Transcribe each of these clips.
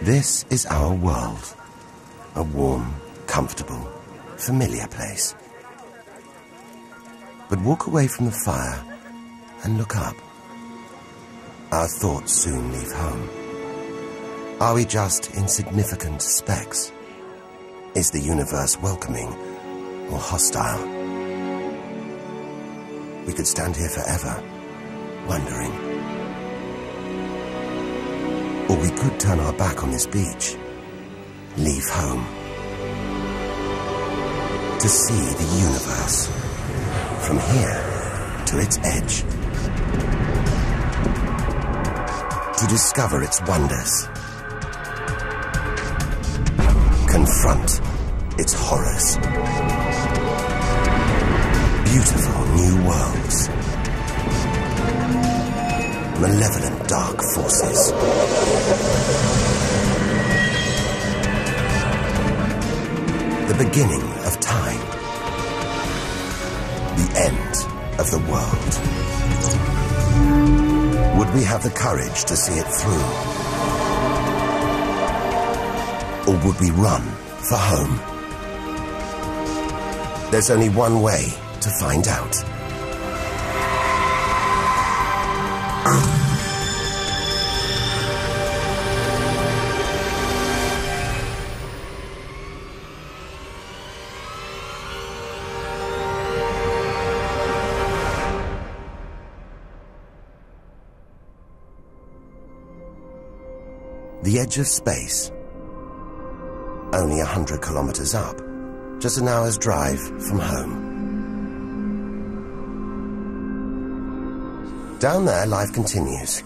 This is our world. A warm, comfortable, familiar place. But walk away from the fire and look up. Our thoughts soon leave home. Are we just insignificant specks? Is the universe welcoming or hostile? We could stand here forever, wondering. Or we could turn our back on this beach, leave home, to see the universe, from here to its edge, to discover its wonders, confront its horrors. Beautiful new worlds, malevolent dark forces, the beginning of time, the end of the world. Would we have the courage to see it through? Or would we run for home? There's only one way to find out. The edge of space. Only 100 kilometers up. Just an hour's drive from home. Down there, life continues.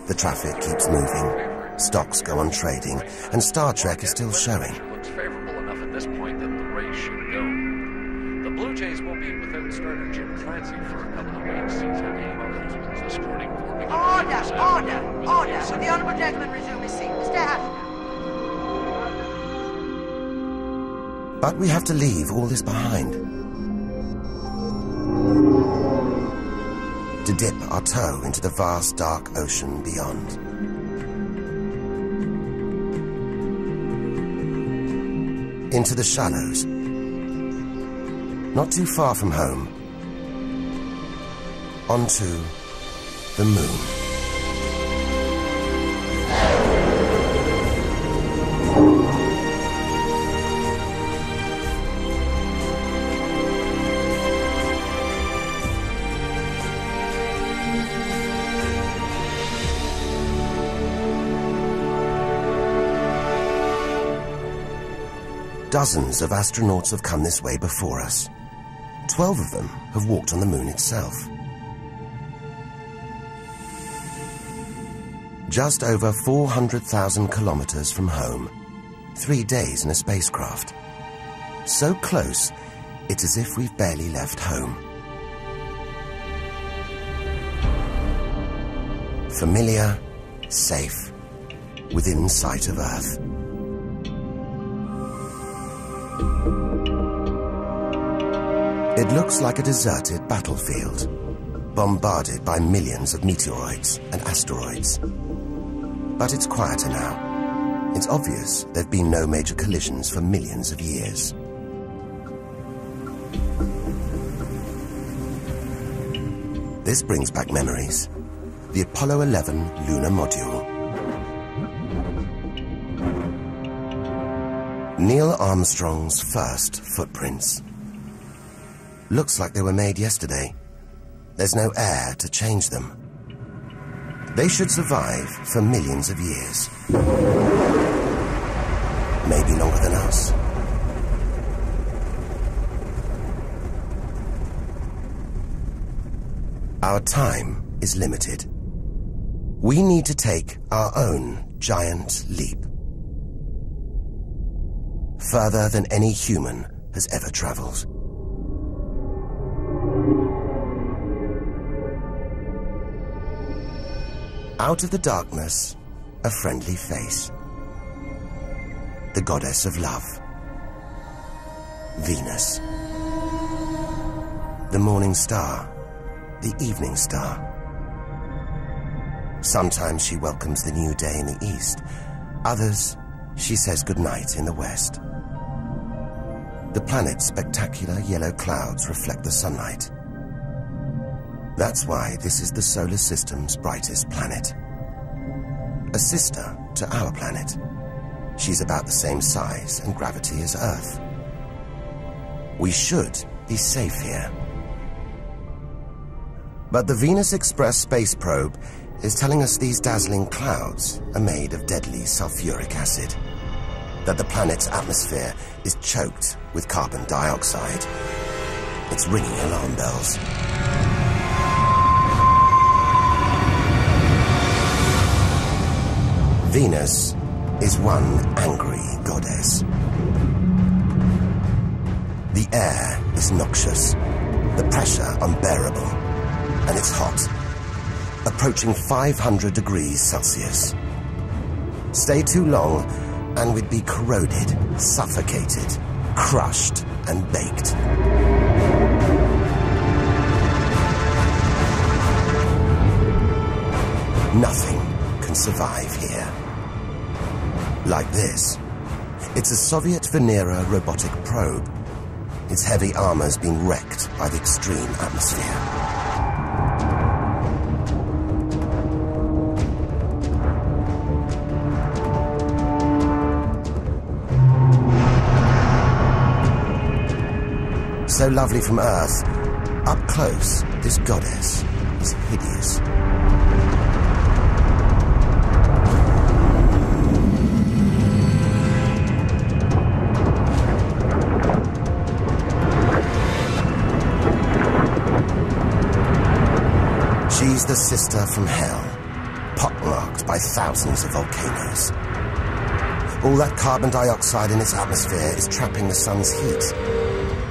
The traffic keeps moving. Stocks go on trading, and Star Trek is still showing. Looks favorable enough at this point that the race should go. The Blue Jays will be without starter Jim Clancy for a couple of weeks. He's having problems with this morning. Order! Will the honourable gentleman resume his seat? Mr. Ashton. But we have to leave all this behind. To dip our toe into the vast dark ocean beyond. Into the shallows. Not too far from home. Onto the moon. Dozens of astronauts have come this way before us. 12 of them have walked on the moon itself. Just over 400,000 kilometers from home. 3 days in a spacecraft. So close, it's as if we've barely left home. Familiar, safe, within sight of Earth. It looks like a deserted battlefield, bombarded by millions of meteoroids and asteroids. But it's quieter now. It's obvious there have been no major collisions for millions of years. This brings back memories. The Apollo 11 lunar module. Neil Armstrong's first footprints. Looks like they were made yesterday. There's no air to change them. They should survive for millions of years. Maybe longer than us. Our time is limited. We need to take our own giant leap. Further than any human has ever traveled. Out of the darkness, a friendly face. The goddess of love. Venus. The morning star. The evening star. Sometimes she welcomes the new day in the east, Others, she says goodnight in the west. The planet's spectacular yellow clouds reflect the sunlight. That's why this is the solar system's brightest planet. A sister to our planet. She's about the same size and gravity as Earth. We should be safe here. But the Venus Express space probe is telling us these dazzling clouds are made of deadly sulfuric acid, that the planet's atmosphere is choked with carbon dioxide. It's ringing alarm bells. Venus is one angry goddess. The air is noxious, the pressure unbearable, and it's hot, approaching 500 degrees Celsius. Stay too long and we'd be corroded, suffocated, crushed and baked. Nothing can survive here. Like this. It's a Soviet Venera robotic probe. Its heavy armor's been wrecked by the extreme atmosphere. So lovely from Earth, up close, this goddess is hideous. She's the sister from hell, pockmarked by thousands of volcanoes. All that carbon dioxide in its atmosphere is trapping the sun's heat.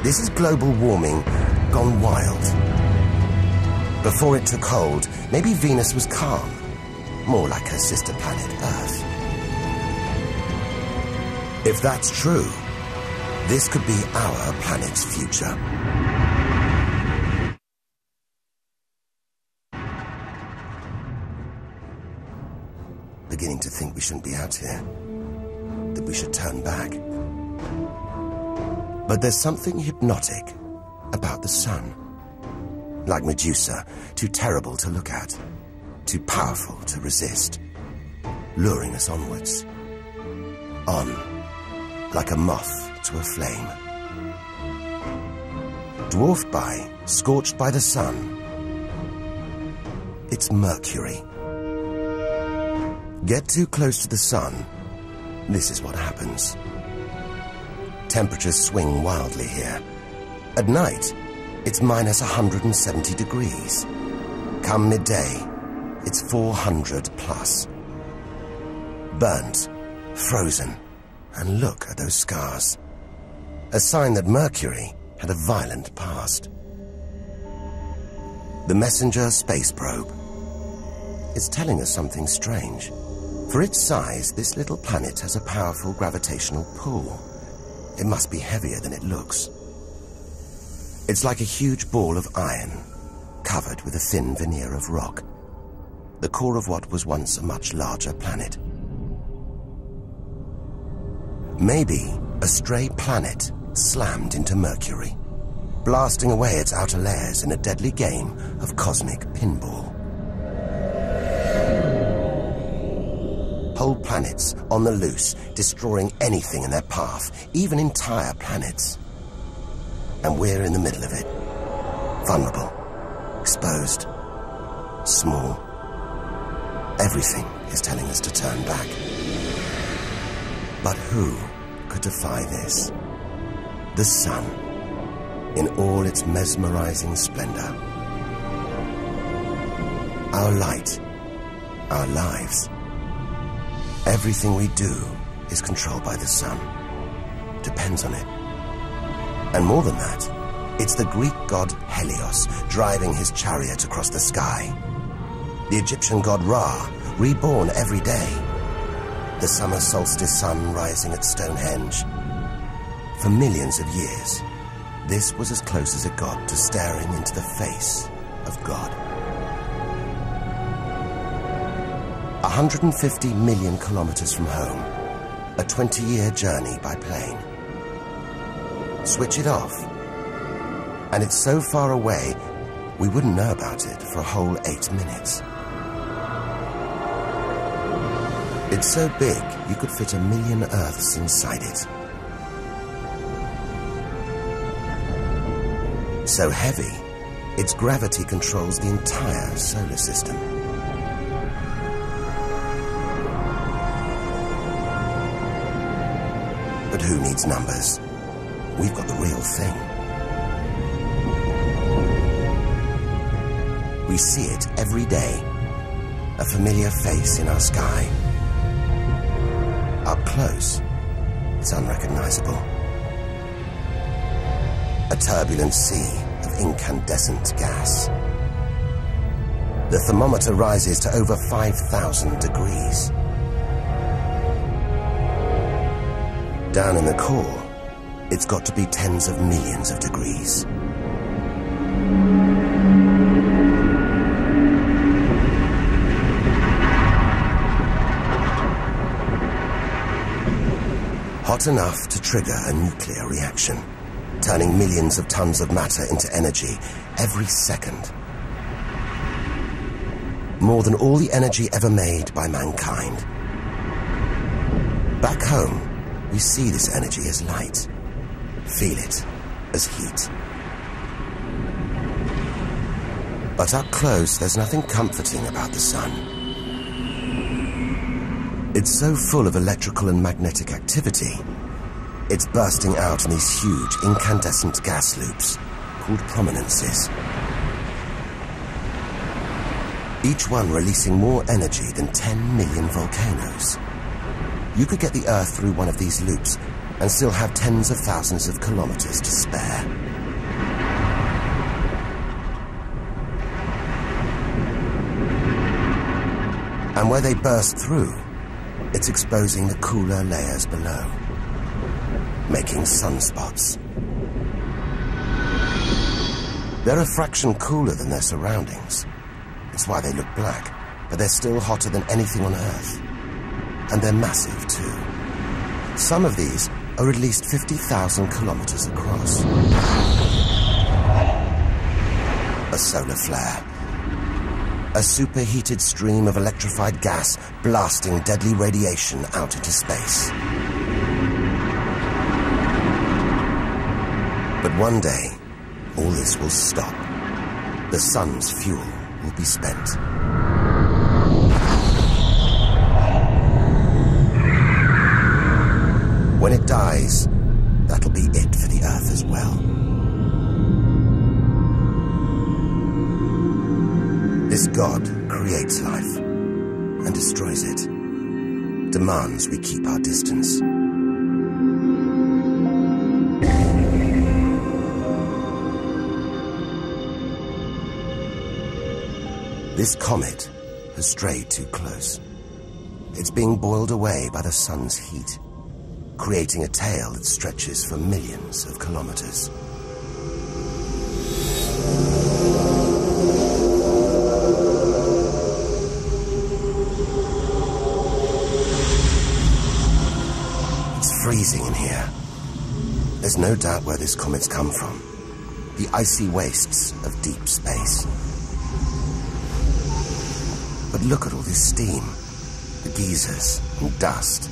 This is global warming gone wild. Before it took hold, maybe Venus was calm, more like her sister planet Earth. If that's true, this could be our planet's future. Beginning to think we shouldn't be out here, that we should turn back. But there's something hypnotic about the sun. Like Medusa, too terrible to look at, too powerful to resist, luring us onwards. On, like a moth to a flame. Dwarfed by, scorched by the sun, it's Mercury. Get too close to the sun, this is what happens. Temperatures swing wildly here. At night, it's minus 170 degrees. Come midday, it's 400 plus. Burnt, frozen, and look at those scars. A sign that Mercury had a violent past. The Messenger space probe is telling us something strange. For its size, this little planet has a powerful gravitational pull. It must be heavier than it looks. It's like a huge ball of iron, covered with a thin veneer of rock, the core of what was once a much larger planet. Maybe a stray planet slammed into Mercury, blasting away its outer layers in a deadly game of cosmic pinball. Whole planets on the loose, destroying anything in their path, even entire planets. And we're in the middle of it. Vulnerable, exposed, small. Everything is telling us to turn back. But who could defy this? The sun, in all its mesmerizing splendor. Our light, our lives. Everything we do is controlled by the sun, depends on it. And more than that, it's the Greek god Helios driving his chariot across the sky. The Egyptian god Ra, reborn every day. The summer solstice sun rising at Stonehenge. For millions of years, this was as close as it got to staring into the face of God. 150 million kilometers from home, a 20-year journey by plane. Switch it off, and it's so far away, we wouldn't know about it for a whole 8 minutes. It's so big, you could fit 1 million Earths inside it. So heavy, its gravity controls the entire solar system. But who needs numbers? We've got the real thing. We see it every day, a familiar face in our sky. Up close, it's unrecognizable. A turbulent sea of incandescent gas. The thermometer rises to over 5,000 degrees. Down in the core, it's got to be tens of millions of degrees. Hot enough to trigger a nuclear reaction, turning millions of tons of matter into energy every second. More than all the energy ever made by mankind. Back home, we see this energy as light, feel it as heat. But up close, there's nothing comforting about the sun. It's so full of electrical and magnetic activity, it's bursting out in these huge incandescent gas loops called prominences. Each one releasing more energy than 10 million volcanoes. You could get the Earth through one of these loops and still have tens of thousands of kilometers to spare. And where they burst through, it's exposing the cooler layers below, making sunspots. They're a fraction cooler than their surroundings. It's why they look black, but they're still hotter than anything on Earth. And they're massive, too. Some of these are at least 50,000 kilometers across. A solar flare. A superheated stream of electrified gas blasting deadly radiation out into space. But one day, all this will stop. The sun's fuel will be spent. When it dies, that'll be it for the Earth as well. This God creates life and destroys it, demands we keep our distance. This comet has strayed too close. It's being boiled away by the sun's heat, creating a tail that stretches for millions of kilometers. It's freezing in here. There's no doubt where this comet's come from. The icy wastes of deep space. But look at all this steam, the geysers and dust.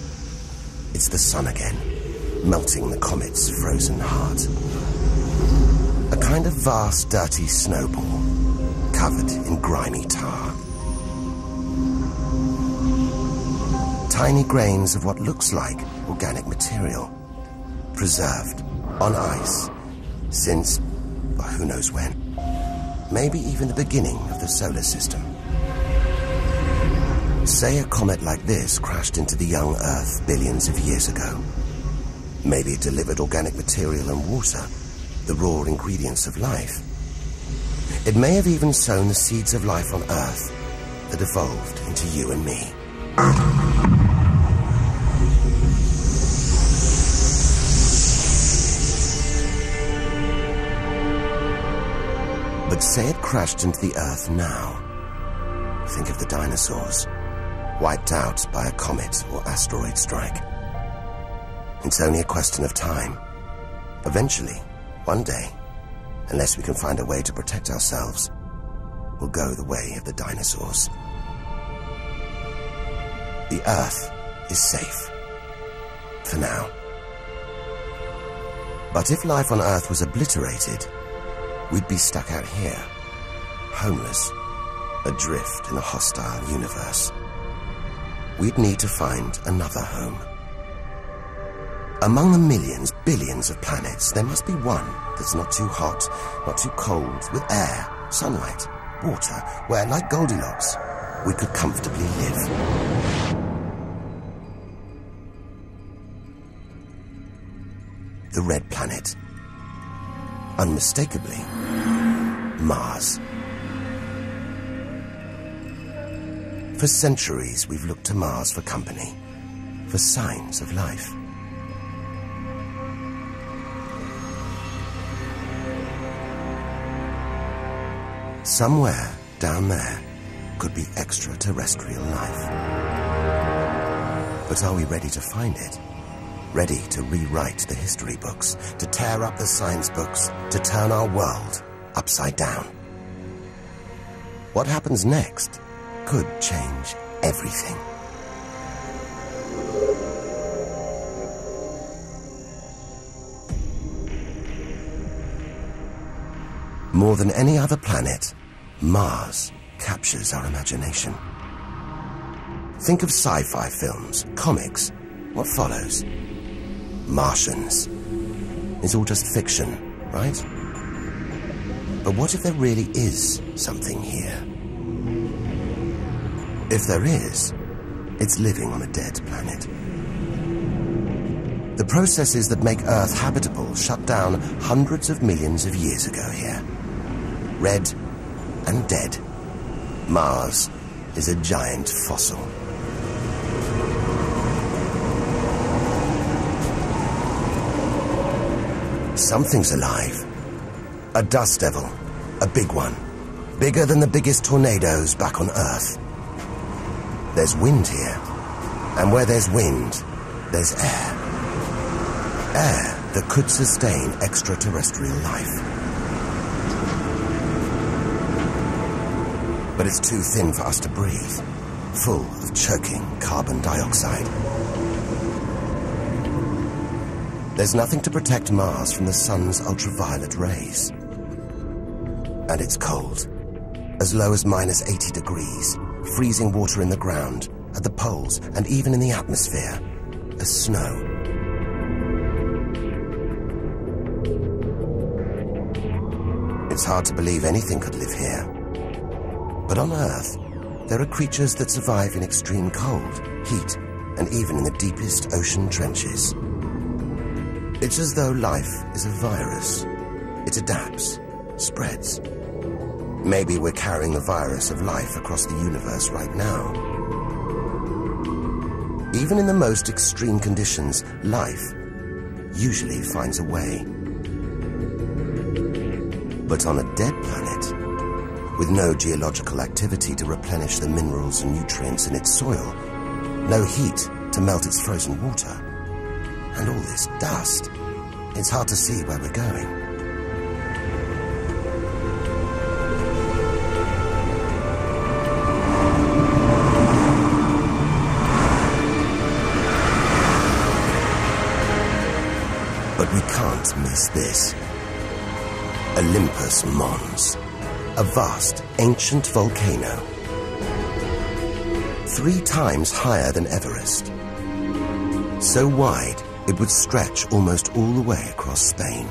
It's the sun again, melting the comet's frozen heart. A kind of vast, dirty snowball, covered in grimy tar. Tiny grains of what looks like organic material, preserved on ice since, well, who knows when. Maybe even the beginning of the solar system. Say a comet like this crashed into the young Earth billions of years ago. Maybe it delivered organic material and water, the raw ingredients of life. It may have even sown the seeds of life on Earth that evolved into you and me. But say it crashed into the Earth now. Think of the dinosaurs. wiped out by a comet or asteroid strike. It's only a question of time. Eventually, one day, unless we can find a way to protect ourselves, we'll go the way of the dinosaurs. The Earth is safe. For now. But if life on Earth was obliterated, we'd be stuck out here, homeless, adrift in a hostile universe. We'd need to find another home. Among the millions, billions of planets, there must be one that's not too hot, not too cold, with air, sunlight, water, where, like Goldilocks, we could comfortably live. The red planet. Unmistakably, Mars. For centuries, we've looked to Mars for company, for signs of life. Somewhere down there could be extraterrestrial life. But are we ready to find it? Ready to rewrite the history books, to tear up the science books, to turn our world upside down? What happens next could change everything. More than any other planet, Mars captures our imagination. Think of sci-fi films, comics. What follows? Martians. It's all just fiction, right? But what if there really is something here? If there is, it's living on a dead planet. The processes that make Earth habitable shut down hundreds of millions of years ago here. Red and dead, Mars is a giant fossil. Something's alive. A dust devil. A big one. Bigger than the biggest tornadoes back on Earth. There's wind here. And where there's wind, there's air. Air that could sustain extraterrestrial life. But it's too thin for us to breathe. Full of choking carbon dioxide. There's nothing to protect Mars from the sun's ultraviolet rays. And it's cold. As low as -80 degrees. Freezing water in the ground, at the poles, and even in the atmosphere. As snow. It's hard to believe anything could live here. But on Earth, there are creatures that survive in extreme cold, heat, and even in the deepest ocean trenches. It's as though life is a virus. It adapts, spreads. Maybe we're carrying the virus of life across the universe right now. Even in the most extreme conditions, life usually finds a way. But on a dead planet, with no geological activity to replenish the minerals and nutrients in its soil, no heat to melt its frozen water, and all this dust, it's hard to see where we're going. But we can't miss this. Olympus Mons. A vast, ancient volcano. 3 times higher than Everest. So wide, it would stretch almost all the way across Spain.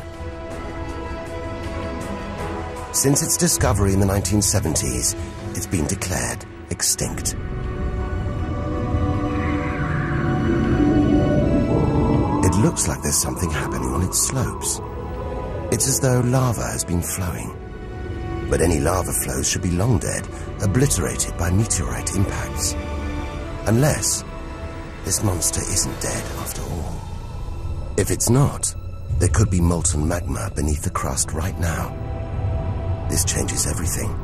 Since its discovery in the 1970s, it's been declared extinct. It looks like there's something happening on its slopes. It's as though lava has been flowing. But any lava flows should be long dead, obliterated by meteorite impacts. Unless this monster isn't dead after all. If it's not, there could be molten magma beneath the crust right now. This changes everything.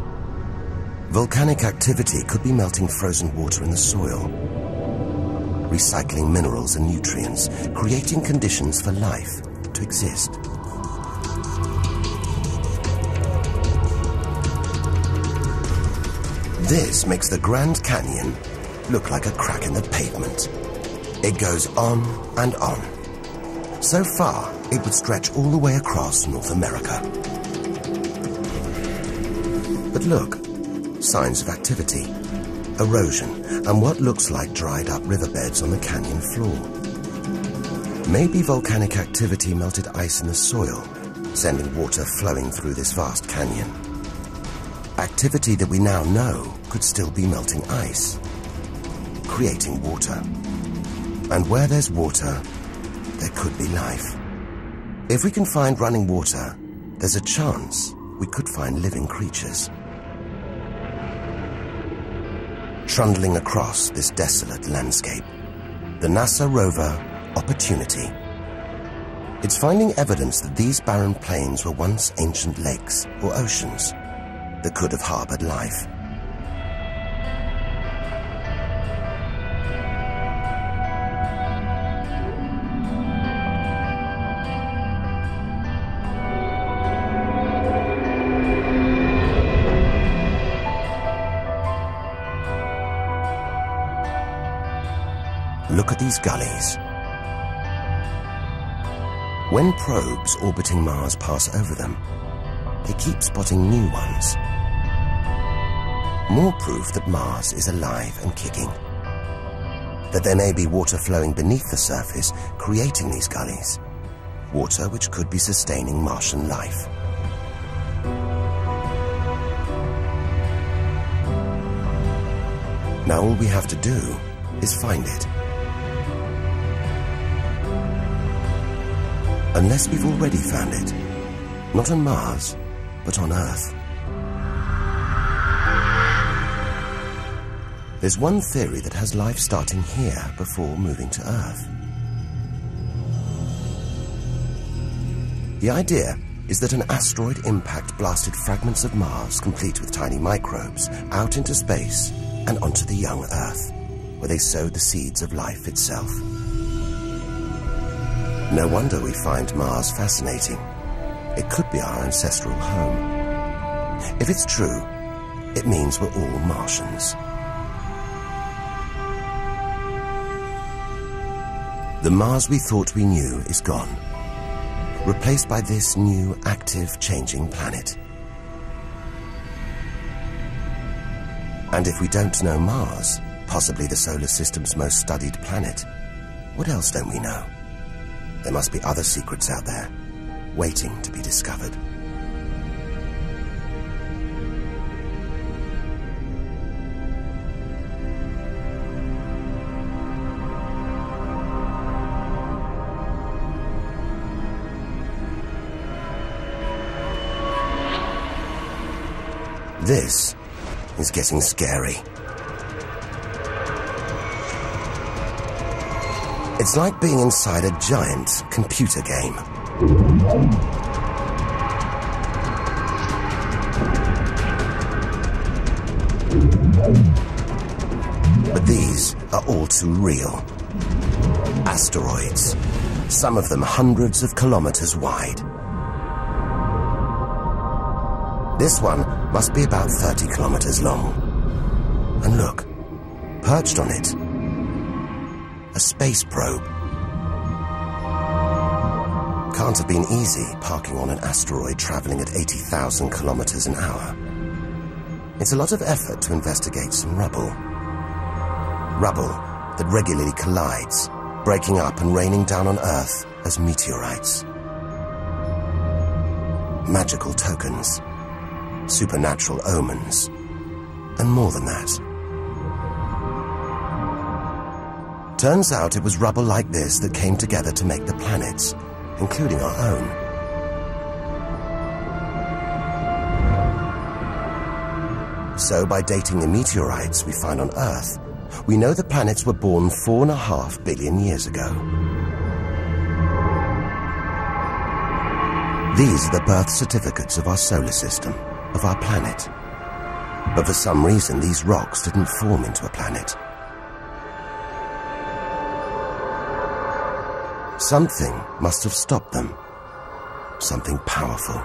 Volcanic activity could be melting frozen water in the soil, recycling minerals and nutrients, creating conditions for life to exist. This makes the Grand Canyon look like a crack in the pavement. It goes on and on. So far, it would stretch all the way across North America. But look, signs of activity, erosion, and what looks like dried up riverbeds on the canyon floor. Maybe volcanic activity melted ice in the soil, sending water flowing through this vast canyon. Activity that we now know could still be melting ice, creating water. And where there's water, there could be life. If we can find running water, there's a chance we could find living creatures. Trundling across this desolate landscape, the NASA rover Opportunity. It's finding evidence that these barren plains were once ancient lakes or oceans that could have harbored life. Look at these gullies. When probes orbiting Mars pass over them, they keep spotting new ones. More proof that Mars is alive and kicking. That there may be water flowing beneath the surface, creating these gullies. Water which could be sustaining Martian life. Now all we have to do is find it. Unless we've already found it. Not on Mars, but on Earth. There's one theory that has life starting here before moving to Earth. The idea is that an asteroid impact blasted fragments of Mars, complete with tiny microbes, out into space and onto the young Earth, where they sowed the seeds of life itself. No wonder we find Mars fascinating. It could be our ancestral home. If it's true, it means we're all Martians. The Mars we thought we knew is gone, replaced by this new, active, changing planet. And if we don't know Mars, possibly the solar system's most studied planet, what else don't we know? There must be other secrets out there, waiting to be discovered. This is getting scary. It's like being inside a giant computer game. But these are all too real. Asteroids, some of them hundreds of kilometers wide. This one must be about 30 kilometers long. And look, perched on it, a space probe. Can't have been easy parking on an asteroid traveling at 80,000 kilometers an hour. It's a lot of effort to investigate some rubble. Rubble that regularly collides, breaking up and raining down on Earth as meteorites. Magical tokens, supernatural omens, and more than that. Turns out it was rubble like this that came together to make the planets, including our own. So by dating the meteorites we find on Earth, we know the planets were born 4.5 billion years ago. These are the birth certificates of our solar system, of our planet. But for some reason, these rocks didn't form into a planet. Something must have stopped them. Something powerful.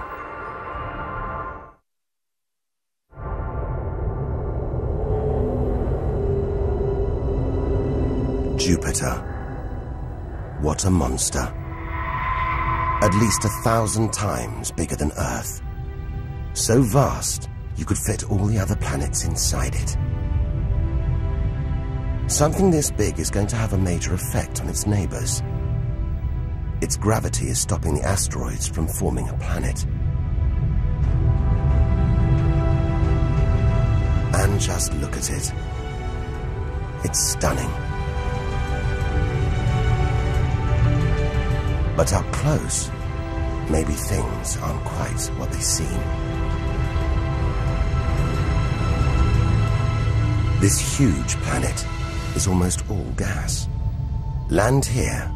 Jupiter. What a monster. At least 1,000 times bigger than Earth. So vast, you could fit all the other planets inside it. Something this big is going to have a major effect on its neighbors. Its gravity is stopping the asteroids from forming a planet. And just look at it. It's stunning. But up close, maybe things aren't quite what they seem. This huge planet is almost all gas. Land here,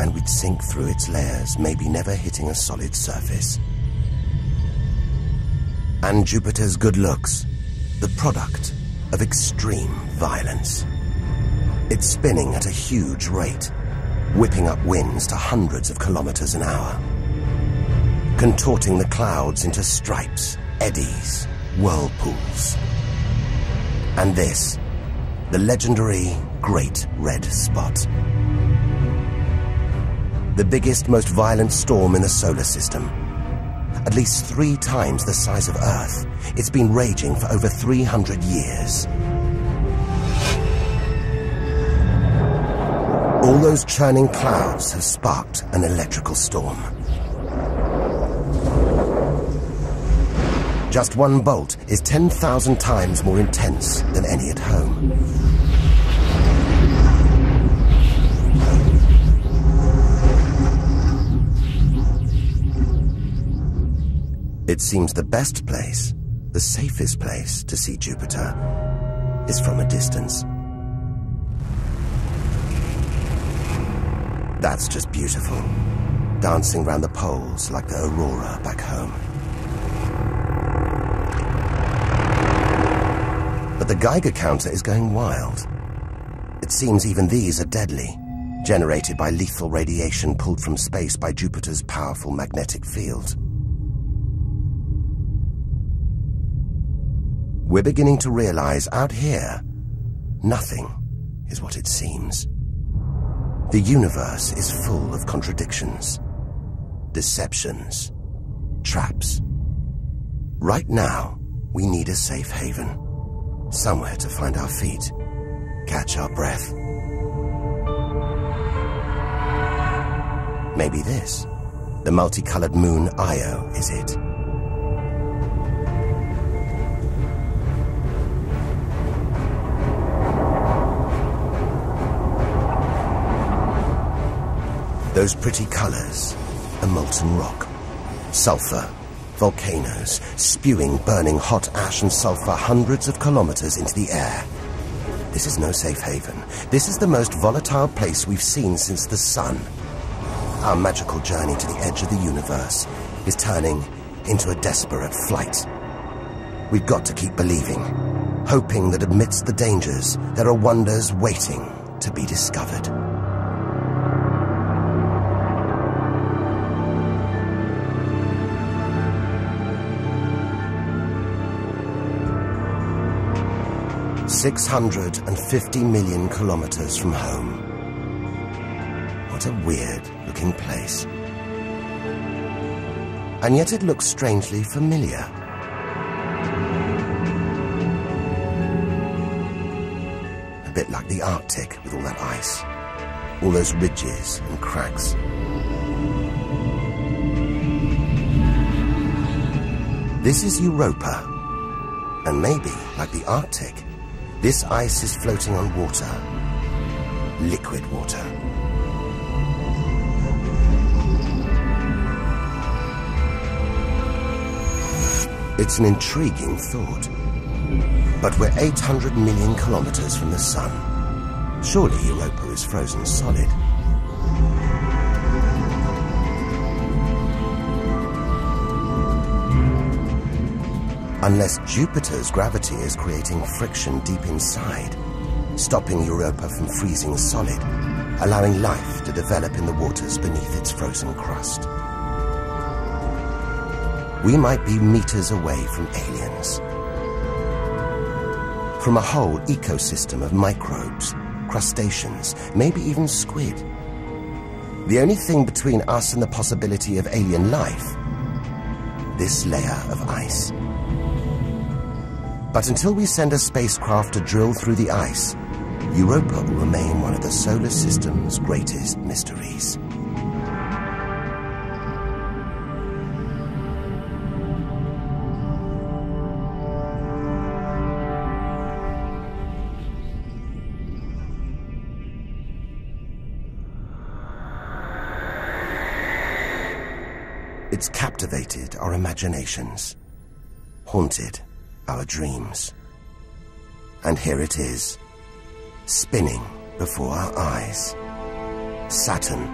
and we'd sink through its layers, maybe never hitting a solid surface. And Jupiter's good looks, the product of extreme violence. It's spinning at a huge rate, whipping up winds to hundreds of kilometers an hour, contorting the clouds into stripes, eddies, whirlpools. And this, the legendary Great Red Spot. The biggest, most violent storm in the solar system. At least 3 times the size of Earth. It's been raging for over 300 years. All those churning clouds have sparked an electrical storm. Just one bolt is 10,000 times more intense than any at home. It seems the best place, the safest place to see Jupiter is from a distance. That's just beautiful, dancing round the poles like the aurora back home. But the Geiger counter is going wild. It seems even these are deadly, generated by lethal radiation pulled from space by Jupiter's powerful magnetic field. We're beginning to realize out here, nothing is what it seems. The universe is full of contradictions, deceptions, traps. Right now, we need a safe haven, somewhere to find our feet, catch our breath. Maybe this, the multicolored moon Io, is it? Those pretty colors, a molten rock, sulfur, volcanoes, spewing burning hot ash and sulfur hundreds of kilometers into the air. This is no safe haven. This is the most volatile place we've seen since the sun. Our magical journey to the edge of the universe is turning into a desperate flight. We've got to keep believing, hoping that amidst the dangers, there are wonders waiting to be discovered. $650 million kilometers from home. What a weird-looking place. And yet it looks strangely familiar. A bit like the Arctic with all that ice, all those ridges and cracks. This is Europa, and maybe, like the Arctic, this ice is floating on water, liquid water. It's an intriguing thought. But we're 800 million kilometers from the sun. Surely Europa is frozen solid. Unless Jupiter's gravity is creating friction deep inside, stopping Europa from freezing solid, allowing life to develop in the waters beneath its frozen crust. We might be meters away from aliens. From a whole ecosystem of microbes, crustaceans, maybe even squid. The only thing between us and the possibility of alien life, this layer of ice. But until we send a spacecraft to drill through the ice, Europa will remain one of the solar system's greatest mysteries. It's captivated our imaginations, haunted our dreams. And here it is, spinning before our eyes. Saturn,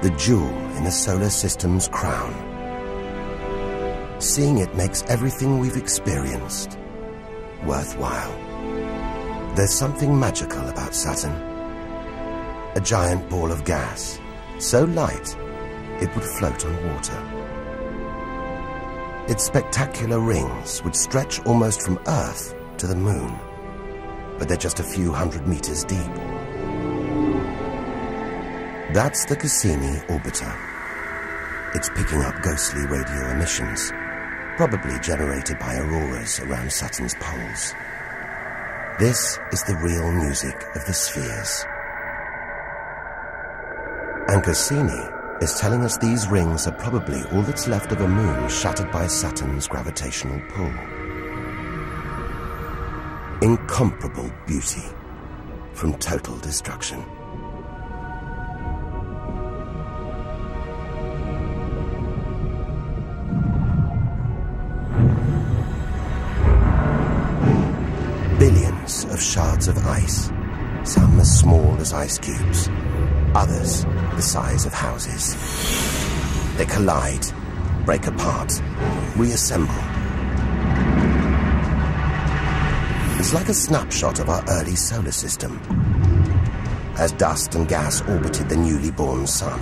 the jewel in the solar system's crown. Seeing it makes everything we've experienced worthwhile. There's something magical about Saturn. A giant ball of gas, so light it would float on water. Its spectacular rings would stretch almost from Earth to the Moon, but they're just a few hundred meters deep. That's the Cassini orbiter. It's picking up ghostly radio emissions, probably generated by auroras around Saturn's poles. This is the real music of the spheres. And Cassini is telling us these rings are probably all that's left of a moon shattered by Saturn's gravitational pull. Incomparable beauty from total destruction. Billions of shards of ice, some as small as ice cubes, others the size of houses. They collide, break apart, reassemble. It's like a snapshot of our early solar system, as dust and gas orbited the newly born sun,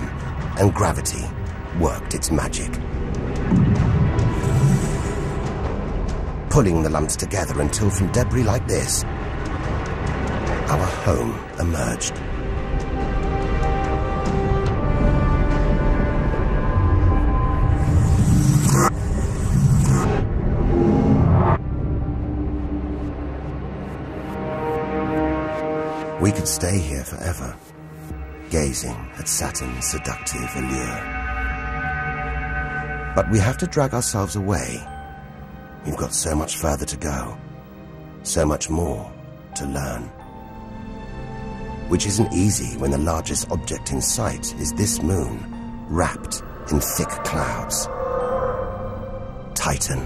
and gravity worked its magic, pulling the lumps together until from debris like this, our home emerged. We could stay here forever, gazing at Saturn's seductive allure. But we have to drag ourselves away. We've got so much further to go, so much more to learn. Which isn't easy when the largest object in sight is this moon, wrapped in thick clouds. Titan.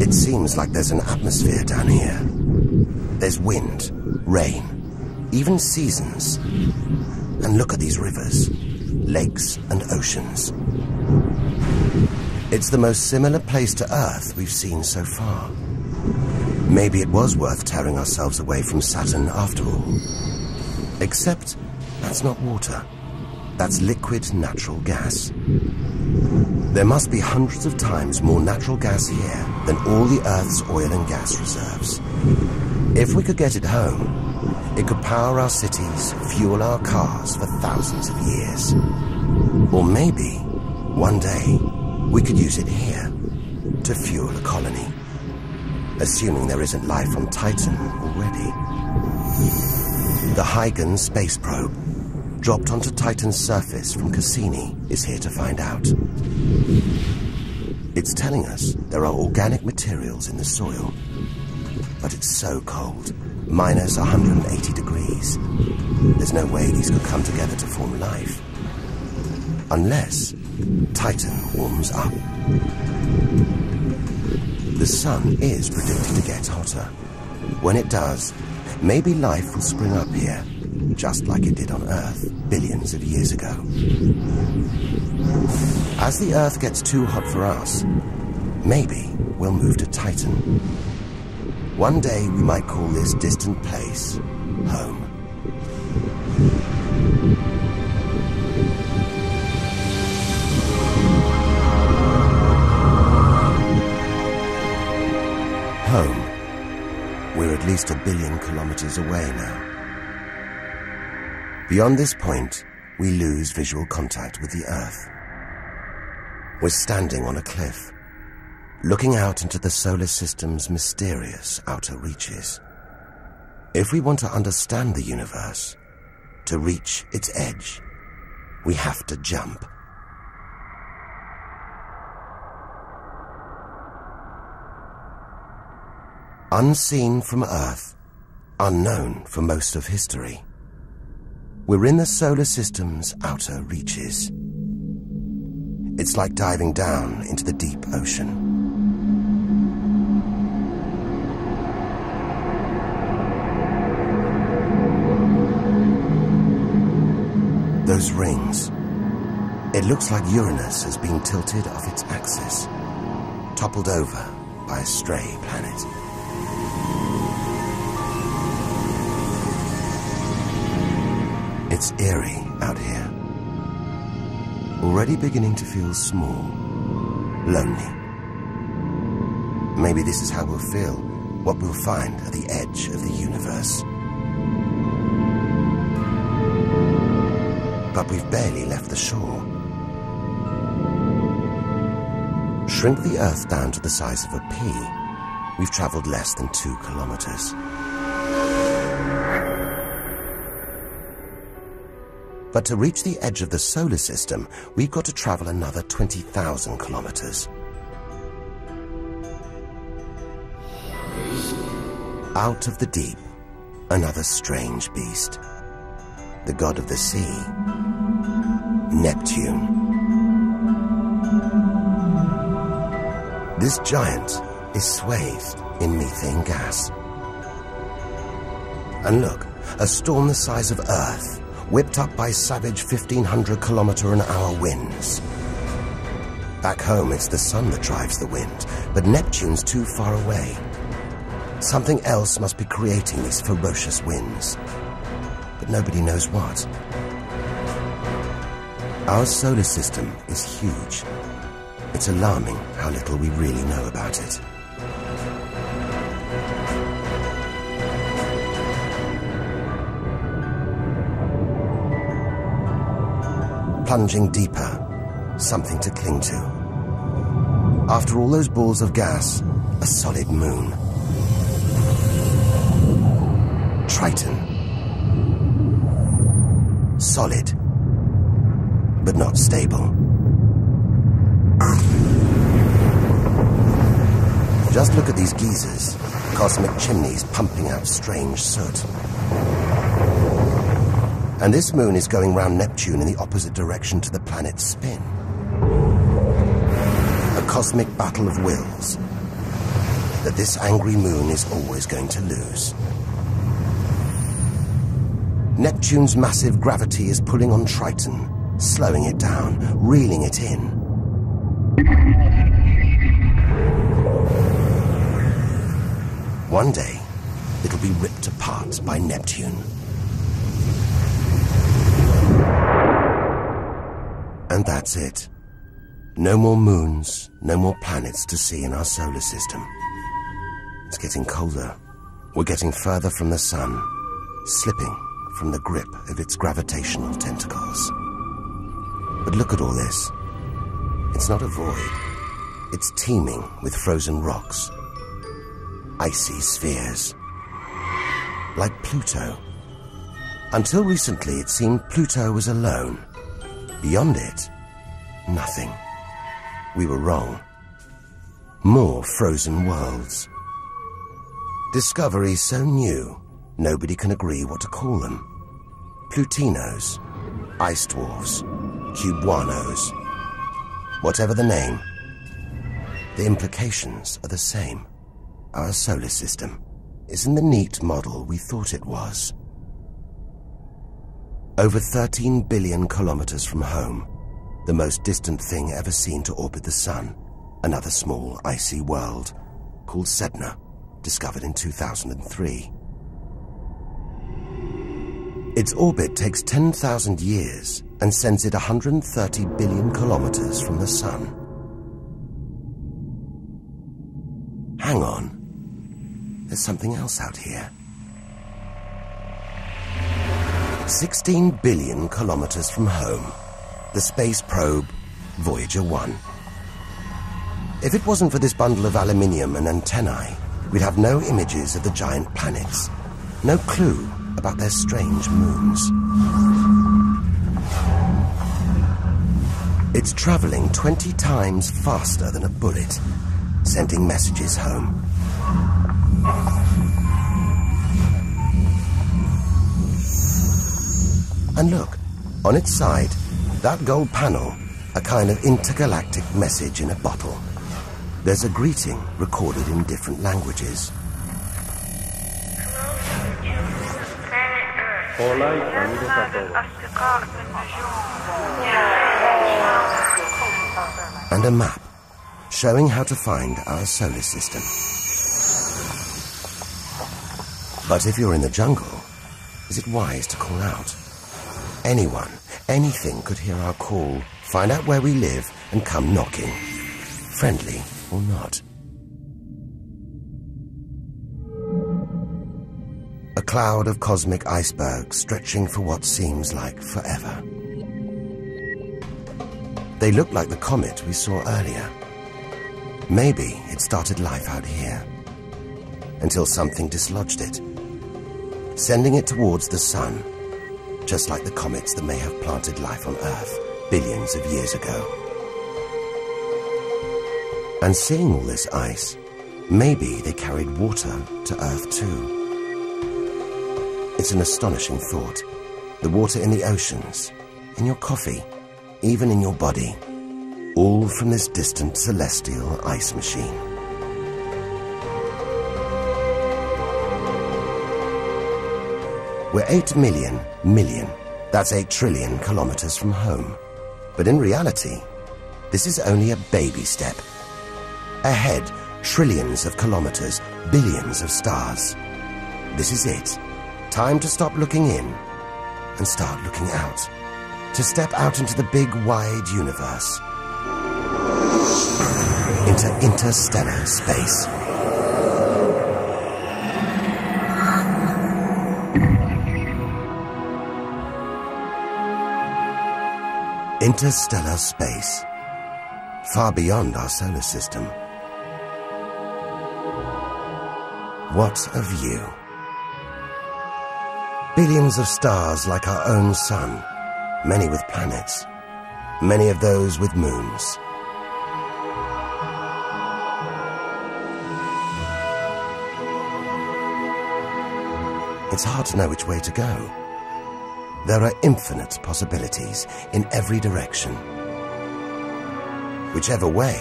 It seems like there's an atmosphere down here. There's wind, rain, even seasons. And look at these rivers, lakes and oceans. It's the most similar place to Earth we've seen so far. Maybe it was worth tearing ourselves away from Saturn after all. Except that's not water. That's liquid natural gas. There must be hundreds of times more natural gas here than all the Earth's oil and gas reserves. If we could get it home, it could power our cities, fuel our cars for thousands of years. Or maybe, one day, we could use it here to fuel a colony, assuming there isn't life on Titan already. The Huygens space probe, dropped onto Titan's surface from Cassini, is here to find out. It's telling us there are organic materials in the soil, but it's so cold, minus 180 degrees. There's no way these could come together to form life. Unless Titan warms up. The sun is predicted to get hotter. When it does, maybe life will spring up here, just like it did on Earth billions of years ago. As the Earth gets too hot for us, maybe we'll move to Titan. One day we might call this distant place home. Home. We're at least 1 billion kilometers away now. Beyond this point, we lose visual contact with the Earth. We're standing on a cliff, looking out into the solar system's mysterious outer reaches. If we want to understand the universe, to reach its edge, we have to jump. Unseen from Earth, unknown for most of history, we're in the solar system's outer reaches. It's like diving down into the deep ocean. Those rings. It looks like Uranus has been tilted off its axis, toppled over by a stray planet. It's eerie out here. Already beginning to feel small, lonely. Maybe this is how we'll feel, what we'll find at the edge of the universe. But we've barely left the shore. Shrink the Earth down to the size of a pea. We've traveled less than 2 kilometers. But to reach the edge of the solar system, we've got to travel another 20,000 kilometers. Out of the deep, another strange beast. The god of the sea, Neptune. This giant is swathed in methane gas. And look, a storm the size of Earth, whipped up by savage 1,500-kilometer-an-hour winds. Back home, it's the sun that drives the wind, but Neptune's too far away. Something else must be creating these ferocious winds, but nobody knows what. Our solar system is huge. It's alarming how little we really know about it. Plunging deeper, something to cling to. After all those balls of gas, a solid moon. Triton. Solid, but not stable. Just look at these geysers, cosmic chimneys pumping out strange soot. And this moon is going round Neptune in the opposite direction to the planet's spin. A cosmic battle of wills that this angry moon is always going to lose. Neptune's massive gravity is pulling on Triton, slowing it down, reeling it in. One day, it'll be ripped apart by Neptune. And that's it. No more moons, no more planets to see in our solar system. It's getting colder. We're getting further from the sun, slipping from the grip of its gravitational tentacles. But look at all this. It's not a void. It's teeming with frozen rocks, icy spheres, like Pluto. Until recently, it seemed Pluto was alone. Beyond it, nothing. We were wrong. More frozen worlds. Discoveries so new, nobody can agree what to call them. Plutinos, ice dwarfs, cubanos. Whatever the name, the implications are the same. Our solar system isn't the neat model we thought it was. Over 13 billion kilometers from home, the most distant thing ever seen to orbit the Sun, another small, icy world called Sedna, discovered in 2003. Its orbit takes 10,000 years and sends it 130 billion kilometers from the Sun. Hang on, there's something else out here. 16 billion kilometers from home, the space probe Voyager 1. If it wasn't for this bundle of aluminium and antennae, we'd have no images of the giant planets, no clue about their strange moons. It's traveling 20 times faster than a bullet, sending messages home. And look, on its side, that gold panel, a kind of intergalactic message in a bottle. There's a greeting recorded in different languages. And a map showing how to find our solar system. But if you're in the jungle, is it wise to call out? Anyone, anything could hear our call, find out where we live, and come knocking, friendly or not. A cloud of cosmic icebergs stretching for what seems like forever. They look like the comet we saw earlier. Maybe it started life out here, until something dislodged it, sending it towards the Sun, just like the comets that may have planted life on Earth billions of years ago. And seeing all this ice, maybe they carried water to Earth too. It's an astonishing thought. The water in the oceans, in your coffee, even in your body, all from this distant celestial ice machine. We're 8 million, that's 8 trillion kilometers from home. But in reality, this is only a baby step. Ahead, trillions of kilometers, billions of stars. This is it. Time to stop looking in and start looking out. To step out into the big, wide universe. Into interstellar space. Interstellar space. Far beyond our solar system. What a view. Billions of stars like our own sun, many with planets, many of those with moons. It's hard to know which way to go. There are infinite possibilities in every direction. Whichever way,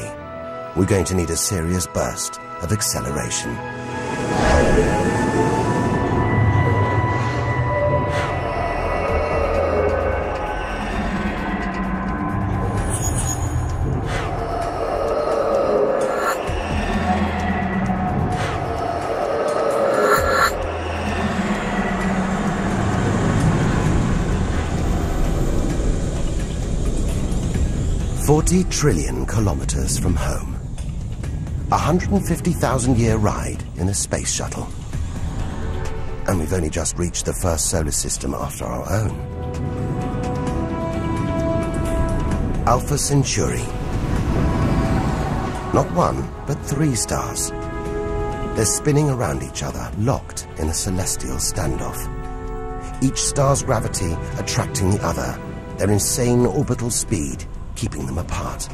we're going to need a serious burst of acceleration. $40 trillion kilometers from home. 150,000-year ride in a space shuttle. And we've only just reached the first solar system after our own. Alpha Centauri. Not one, but 3 stars. They're spinning around each other, locked in a celestial standoff. Each star's gravity attracting the other, their insane orbital speed keeping them apart.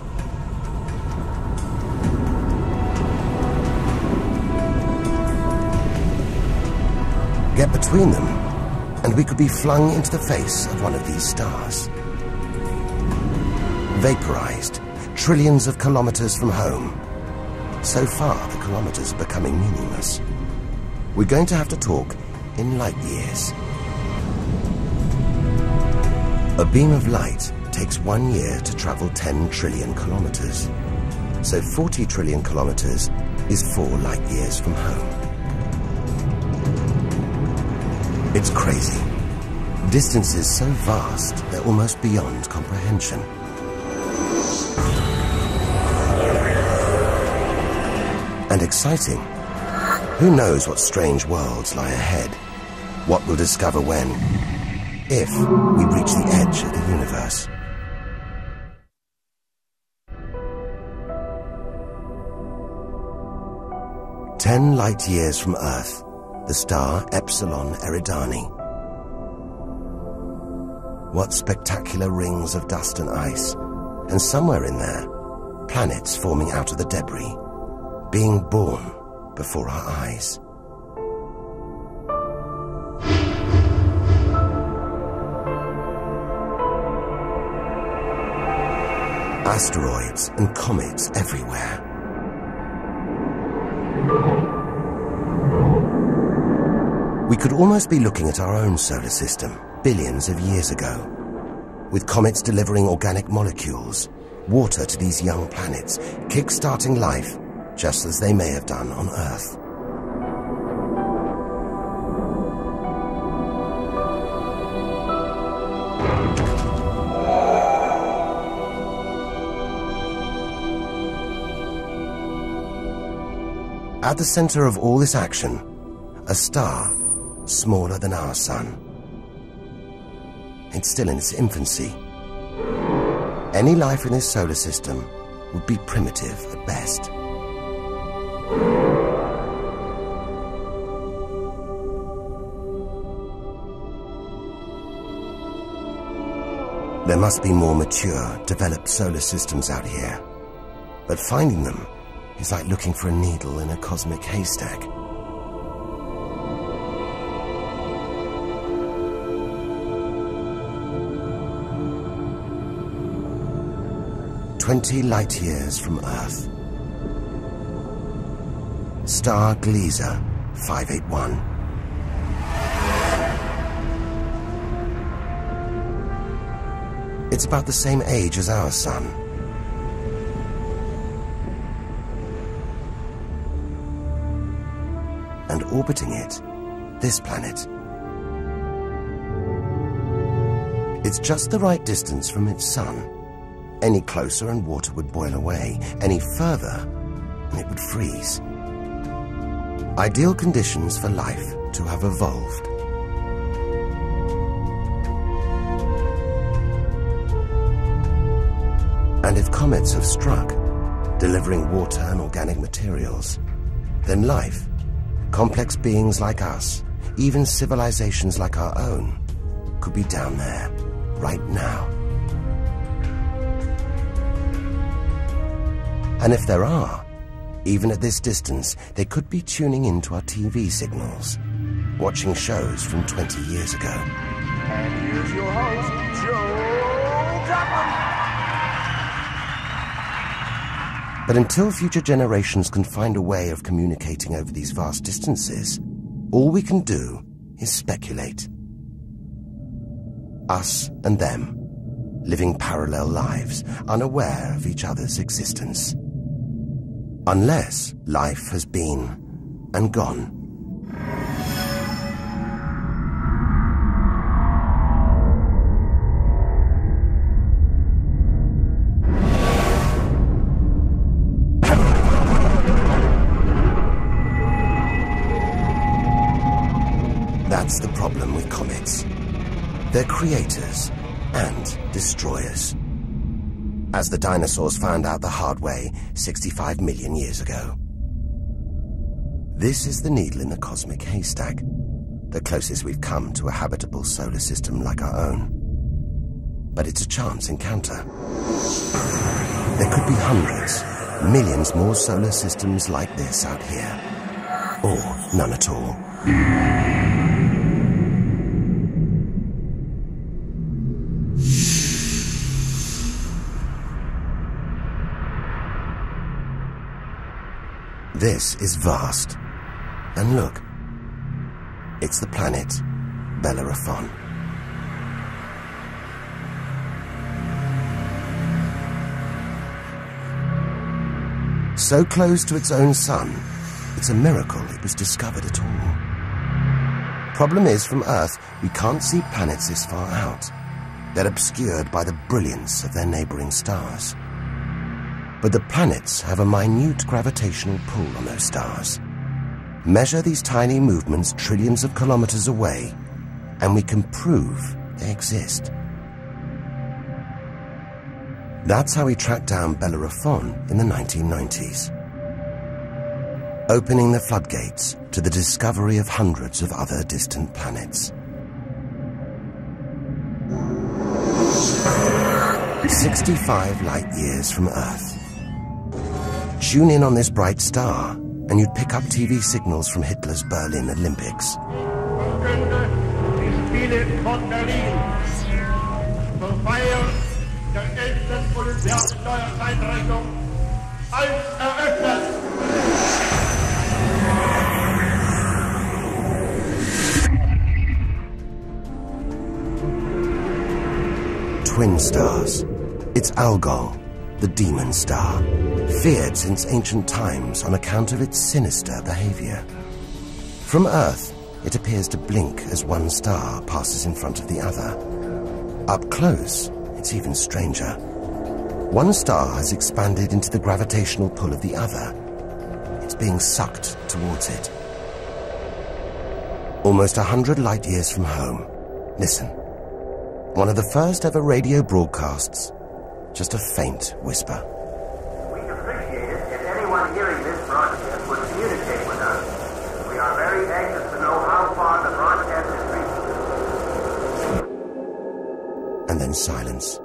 Get between them, and we could be flung into the face of one of these stars. Vaporized, trillions of kilometers from home, So far, the kilometers are becoming meaningless. We're going to have to talk in light years. A beam of light takes 1 year to travel 10 trillion kilometers. So 40 trillion kilometers is 4 light years from home. It's crazy. Distances so vast, they're almost beyond comprehension. And exciting. Who knows what strange worlds lie ahead? What we'll discover when, if we reach the edge of the universe. "10 light years from Earth, the star Epsilon Eridani. What spectacular rings of dust and ice, and somewhere in there, planets forming out of the debris, being born before our eyes. Asteroids and comets everywhere. We could almost be looking at our own solar system, billions of years ago, with comets delivering organic molecules, water to these young planets, kick-starting life, just as they may have done on Earth. At the center of all this action, a star smaller than our sun. It's still in its infancy. Any life in this solar system would be primitive at best. There must be more mature, developed solar systems out here. But finding them is like looking for a needle in a cosmic haystack. "20 light years from Earth. Star Gliese 581. It's about the same age as our sun. And orbiting it, this planet. It's just the right distance from its sun. Any closer and water would boil away. Any further and it would freeze. Ideal conditions for life to have evolved. And if comets have struck, delivering water and organic materials, then life, complex beings like us, even civilizations like our own, could be down there, right now. And if there are, even at this distance, they could be tuning into our TV signals, watching shows from 20 years ago. And here's your host, Joe Dublin. But until future generations can find a way of communicating over these vast distances, all we can do is speculate. Us and them, living parallel lives, unaware of each other's existence. Unless life has been and gone. That's the problem with comets. They're creators and destroyers. As the dinosaurs found out the hard way 65 million years ago. This is the needle in the cosmic haystack, the closest we've come to a habitable solar system like our own. But it's a chance encounter. There could be hundreds, millions more solar systems like this out here. Or none at all. this is vast. And look, it's the planet Bellerophon. So close to its own sun, it's a miracle it was discovered at all. Problem is, from Earth, we can't see planets this far out. They're obscured by the brilliance of their neighboring stars. But the planets have a minute gravitational pull on those stars. Measure these tiny movements trillions of kilometers away, and we can prove they exist. That's how we tracked down Bellerophon in the 1990s, opening the floodgates to the discovery of hundreds of other distant planets. 65 light years from Earth. Tune in on this bright star, and you'd pick up TV signals from Hitler's Berlin Olympics. Twin stars. It's Algol, the demon star, feared since ancient times on account of its sinister behavior. From Earth, it appears to blink as one star passes in front of the other. Up close, it's even stranger. One star has expanded into the gravitational pull of the other. It's being sucked towards it. Almost 100 light years from home. Listen. One of the first ever radio broadcasts. Just a faint whisper. We'd appreciate it if anyone hearing this broadcast would communicate with us. We are very anxious to know how far the broadcast is reaching. And then silence.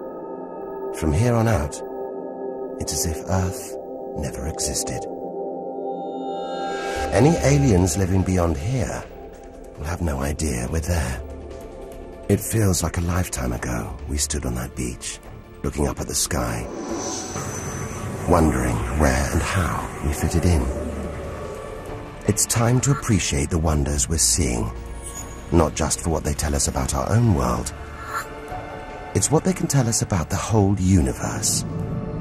From here on out, it's as if Earth never existed. Any aliens living beyond here will have no idea we're there. It feels like a lifetime ago we stood on that beach, looking up at the sky, wondering where and how we fitted in. It's time to appreciate the wonders we're seeing, not just for what they tell us about our own world. It's what they can tell us about the whole universe,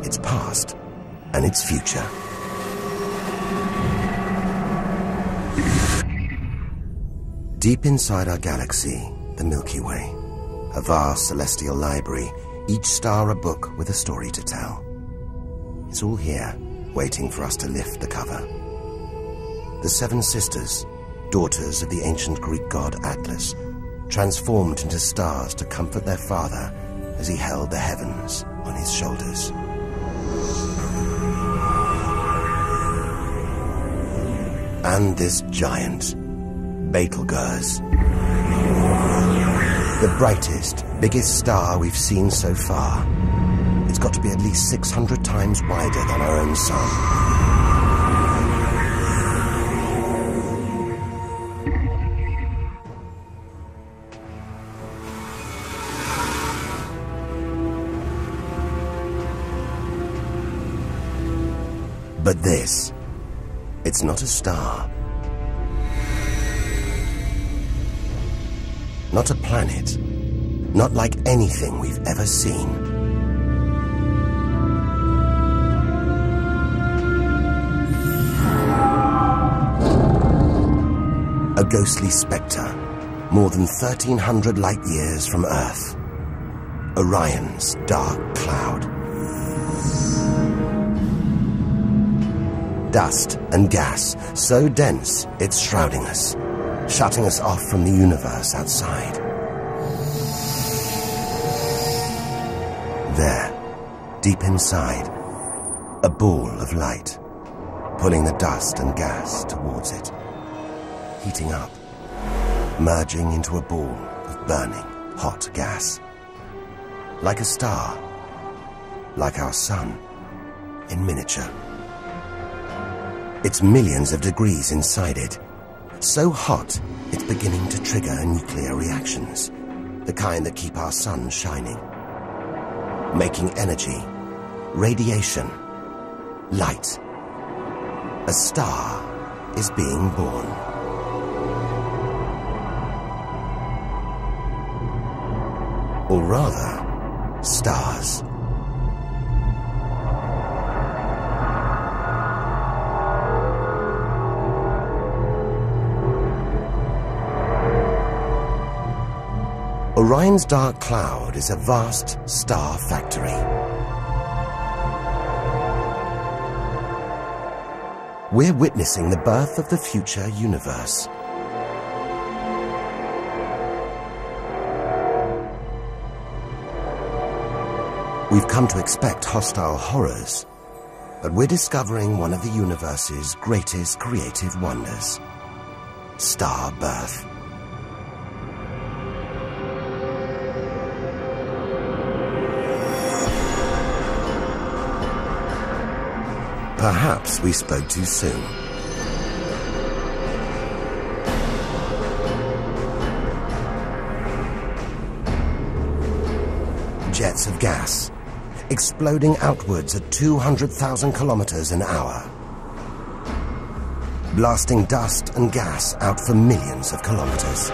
its past and its future. Deep inside our galaxy, the Milky Way, a vast celestial library, each star a book with a story to tell. It's all here, waiting for us to lift the cover. The seven sisters, daughters of the ancient Greek god Atlas, transformed into stars to comfort their father as he held the heavens on his shoulders. And this giant, Betelgeuse, the brightest, biggest star we've seen so far. It's got to be at least 600 times wider than our own sun. But this, it's not a star. Not a planet. Not like anything we've ever seen. A ghostly spectre, more than 1,300 light years from Earth. Orion's dark cloud. Dust and gas, so dense it's shrouding us, shutting us off from the universe outside. There, deep inside, a ball of light, pulling the dust and gas towards it, heating up, merging into a ball of burning, hot gas. Like a star, like our sun, in miniature. It's millions of degrees inside it. So hot, it's beginning to trigger nuclear reactions, the kind that keep our sun shining. Making energy, radiation, light. A star is being born. Or rather, stars. Orion's dark cloud is a vast star factory. We're witnessing the birth of the future universe. We've come to expect hostile horrors, but we're discovering one of the universe's greatest creative wonders: star birth. Perhaps we spoke too soon. Jets of gas, exploding outwards at 200,000 kilometers an hour, blasting dust and gas out for millions of kilometers.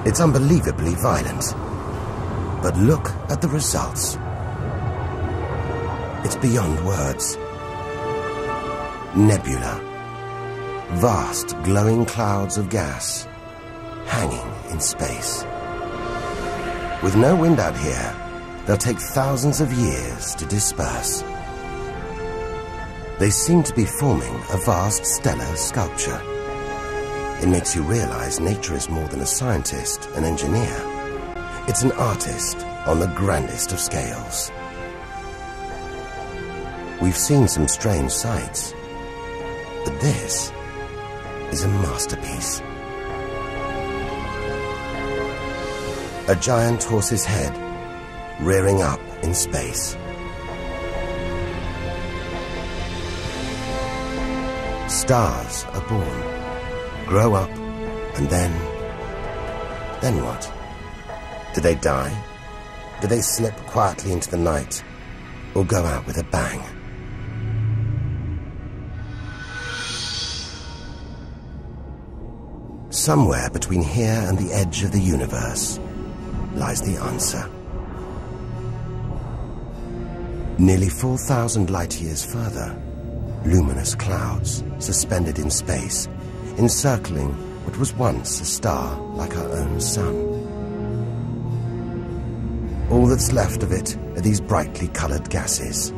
It's unbelievably violent, but look at the results. It's beyond words. Nebula, vast glowing clouds of gas, hanging in space. With no wind out here, they'll take thousands of years to disperse. They seem to be forming a vast stellar sculpture. It makes you realize nature is more than a scientist, an engineer. It's an artist on the grandest of scales. We've seen some strange sights, but this is a masterpiece. A giant horse's head rearing up in space. Stars are born, grow up, and then what? Do they die? Do they slip quietly into the night, or go out with a bang? Somewhere between here and the edge of the universe lies the answer. Nearly 4,000 light-years further, luminous clouds suspended in space, encircling what was once a star like our own sun. All that's left of it are these brightly colored gases.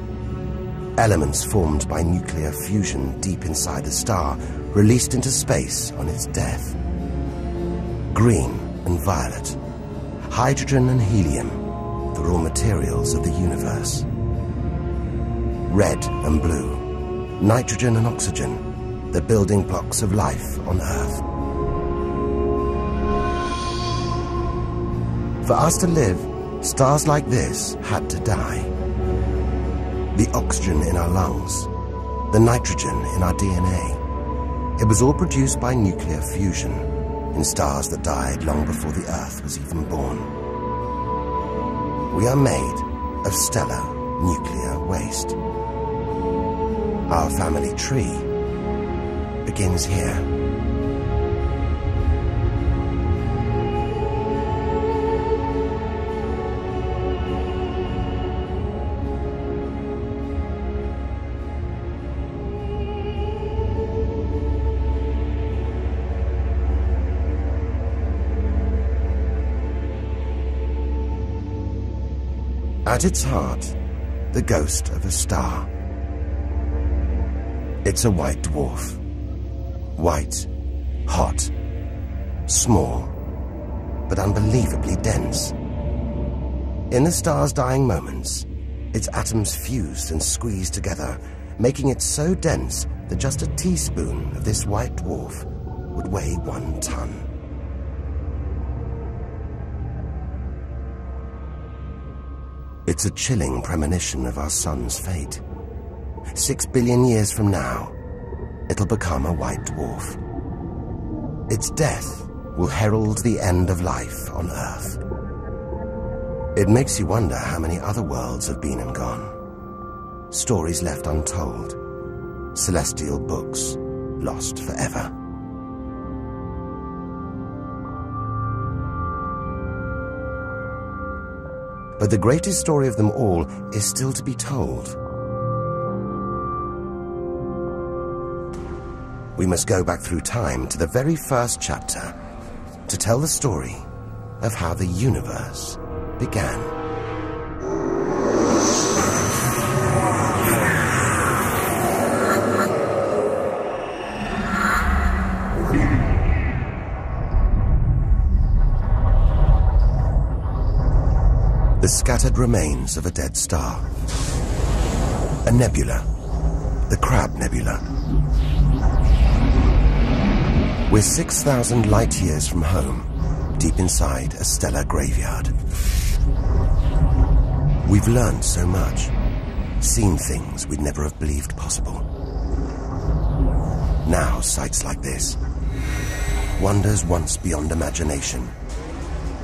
Elements formed by nuclear fusion deep inside the star, released into space on its death. Green and violet, hydrogen and helium, the raw materials of the universe. Red and blue, nitrogen and oxygen, the building blocks of life on Earth. For us to live, stars like this had to die. The oxygen in our lungs, the nitrogen in our DNA, it was all produced by nuclear fusion in stars that died long before the Earth was even born. We are made of stellar nuclear waste. Our family tree begins here. At its heart, the ghost of a star. It's a white dwarf. White, hot, small, but unbelievably dense. In the star's dying moments, its atoms fused and squeezed together, making it so dense that just a teaspoon of this white dwarf would weigh 1 ton. It's a chilling premonition of our sun's fate. 6 billion years from now, it'll become a white dwarf. Its death will herald the end of life on Earth. It makes you wonder how many other worlds have been and gone. Stories left untold. Celestial books lost forever. But the greatest story of them all is still to be told. We must go back through time to the very first chapter to tell the story of how the universe began. The scattered remains of a dead star. A nebula, the Crab Nebula. We're 6,000 light years from home, deep inside a stellar graveyard. We've learned so much, seen things we'd never have believed possible. Now, sights like this, wonders once beyond imagination,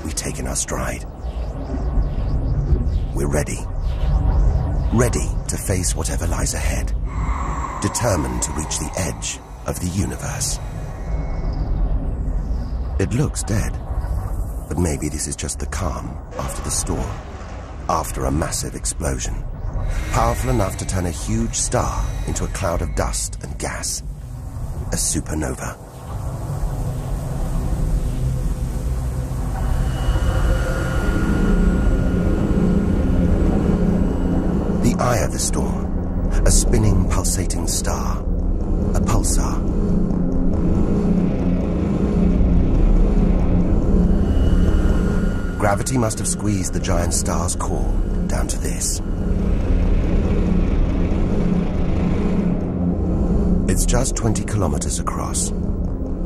we take in our stride. We're ready. Ready to face whatever lies ahead, determined to reach the edge of the universe. It looks dead, but maybe this is just the calm after the storm, after a massive explosion, powerful enough to turn a huge star into a cloud of dust and gas, a supernova. The eye of the storm, a spinning, pulsating star, a pulsar. Gravity must have squeezed the giant star's core down to this. It's just 20 kilometers across,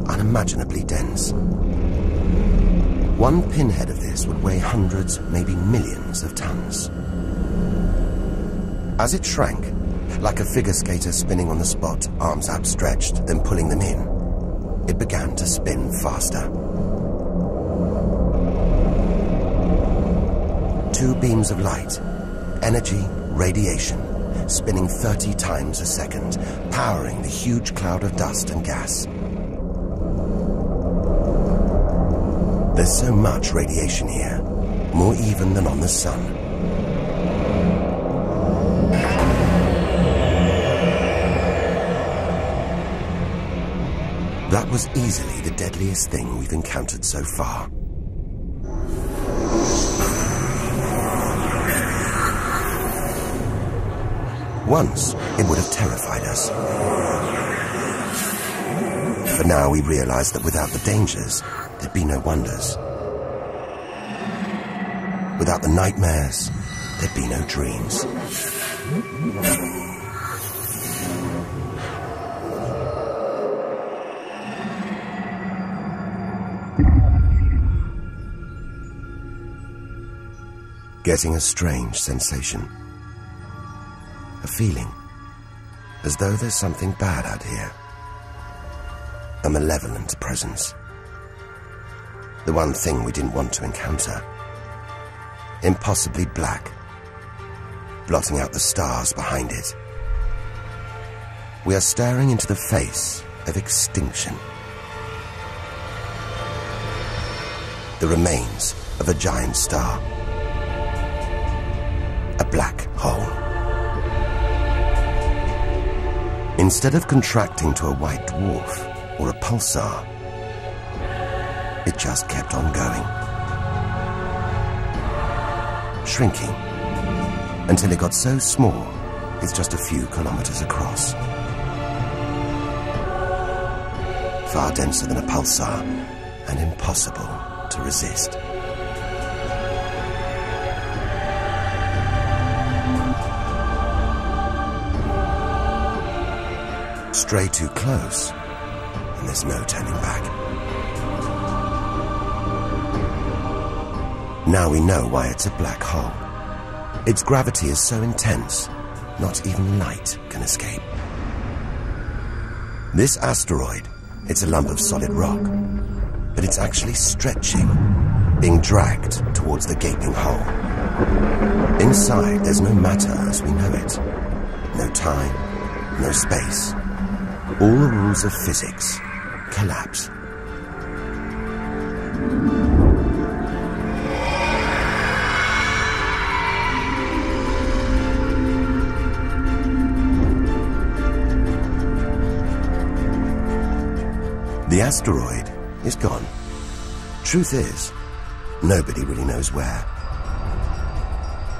unimaginably dense. One pinhead of this would weigh hundreds, maybe millions of tons. As it shrank, like a figure skater spinning on the spot, arms outstretched, then pulling them in, it began to spin faster. Two beams of light, energy, radiation, spinning 30 times a second, powering the huge cloud of dust and gas. There's so much radiation here, more even than on the sun. That was easily the deadliest thing we've encountered so far. Once, it would have terrified us. But now we realize that without the dangers, there'd be no wonders. Without the nightmares, there'd be no dreams. Getting a strange sensation. A feeling, as though there's something bad out here. A malevolent presence. The one thing we didn't want to encounter. Impossibly black, blotting out the stars behind it. We are staring into the face of extinction. The remains of a giant star. A black hole. Instead of contracting to a white dwarf or a pulsar, it just kept on going. Shrinking until it got so small it's just a few kilometers across. Far denser than a pulsar and impossible to resist. Stray too close, and there's no turning back. Now we know why it's a black hole. Its gravity is so intense, not even light can escape. This asteroid, it's a lump of solid rock, but it's actually stretching, being dragged towards the gaping hole. Inside, there's no matter as we know it. No time, no space. All the rules of physics collapse. The asteroid is gone. Truth is, nobody really knows where.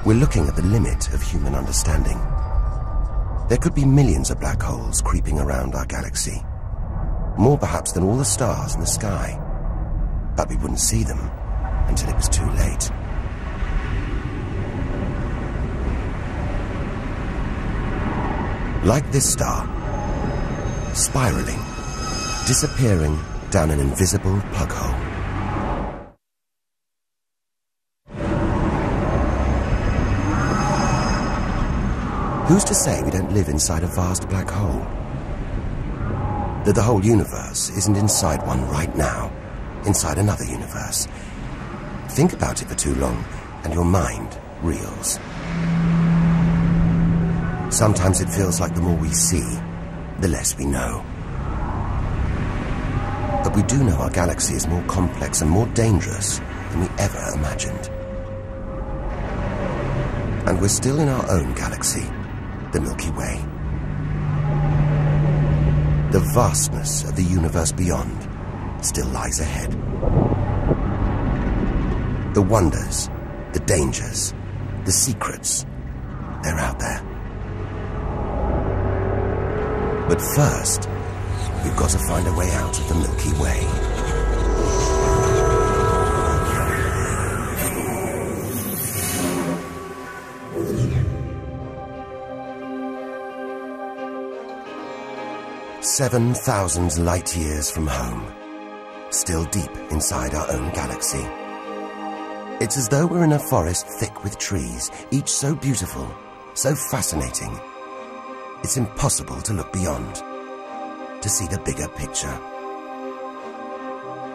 We're looking at the limit of human understanding. There could be millions of black holes creeping around our galaxy. More perhaps than all the stars in the sky. But we wouldn't see them until it was too late. Like this star, spiraling, disappearing down an invisible plug hole. Who's to say we don't live inside a vast black hole? That the whole universe isn't inside one right now, inside another universe. Think about it for too long, and your mind reels. Sometimes it feels like the more we see, the less we know. But we do know our galaxy is more complex and more dangerous than we ever imagined. And we're still in our own galaxy, the Milky Way. The vastness of the universe beyond still lies ahead. The wonders, the dangers, the secrets, they're out there. But first, we've got to find a way out of the Milky Way. "7,000 light years from home, still deep inside our own galaxy. It's as though we're in a forest thick with trees, each so beautiful, so fascinating. It's impossible to look beyond, to see the bigger picture.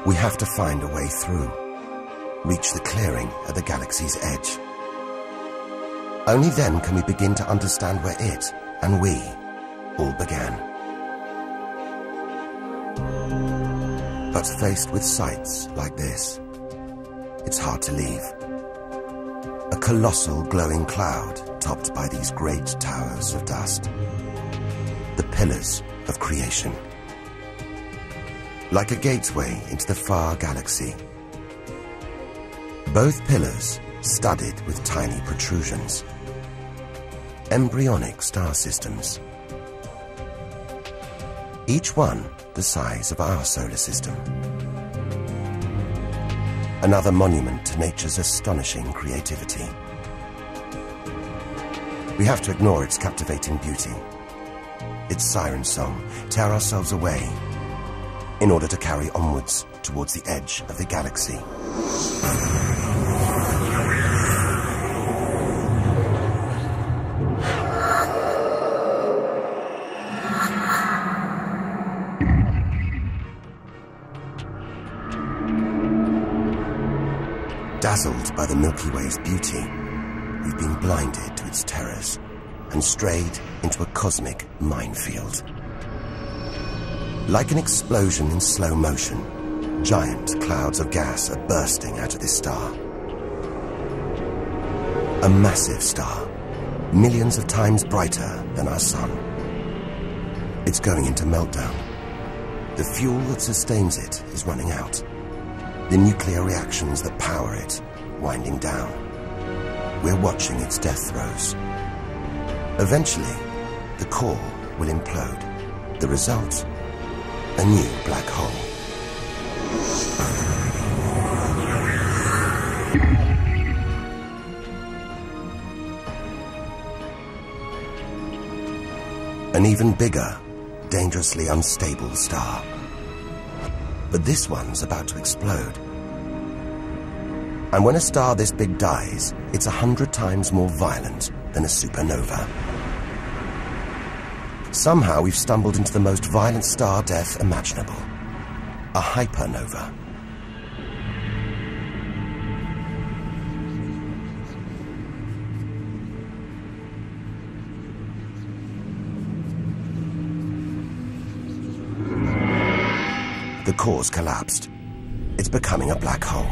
We have to find a way through, reach the clearing at the galaxy's edge. Only then can we begin to understand where it and we all began. But faced with sights like this, it's hard to leave. A colossal glowing cloud topped by these great towers of dust. The pillars of creation. Like a gateway into the far galaxy. Both pillars studded with tiny protrusions. Embryonic star systems. Each one the size of our solar system. Another monument to nature's astonishing creativity. We have to ignore its captivating beauty, its siren song, tear ourselves away, in order to carry onwards towards the edge of the galaxy. Dazzled by the Milky Way's beauty, we've been blinded to its terrors and strayed into a cosmic minefield. Like an explosion in slow motion, giant clouds of gas are bursting out of this star. A massive star, millions of times brighter than our sun. It's going into meltdown. The fuel that sustains it is running out. The nuclear reactions that power it winding down. We're watching its death throes. Eventually, the core will implode. The result, a new black hole. An even bigger, dangerously unstable star. But this one's about to explode. And when a star this big dies, it's 100 times more violent than a supernova. Somehow we've stumbled into the most violent star death imaginable. A hypernova. The core's collapsed. It's becoming a black hole.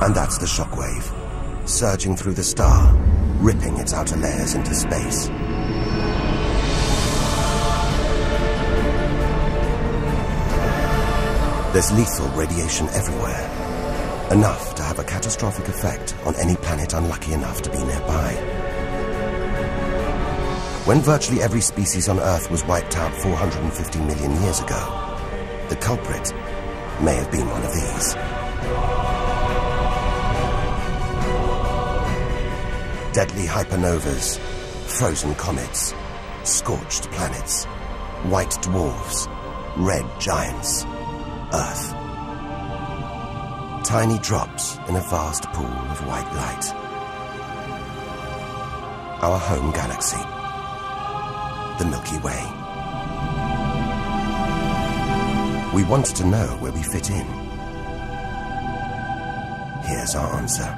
And that's the shockwave, surging through the star, ripping its outer layers into space. There's lethal radiation everywhere, enough to have a catastrophic effect on any planet unlucky enough to be nearby. When virtually every species on Earth was wiped out 450 million years ago, the culprit may have been one of these. Deadly hypernovas, frozen comets, scorched planets, white dwarfs, red giants, Earth. Tiny drops in a vast pool of white light. Our home galaxy, the Milky Way. We want to know where we fit in. Here's our answer.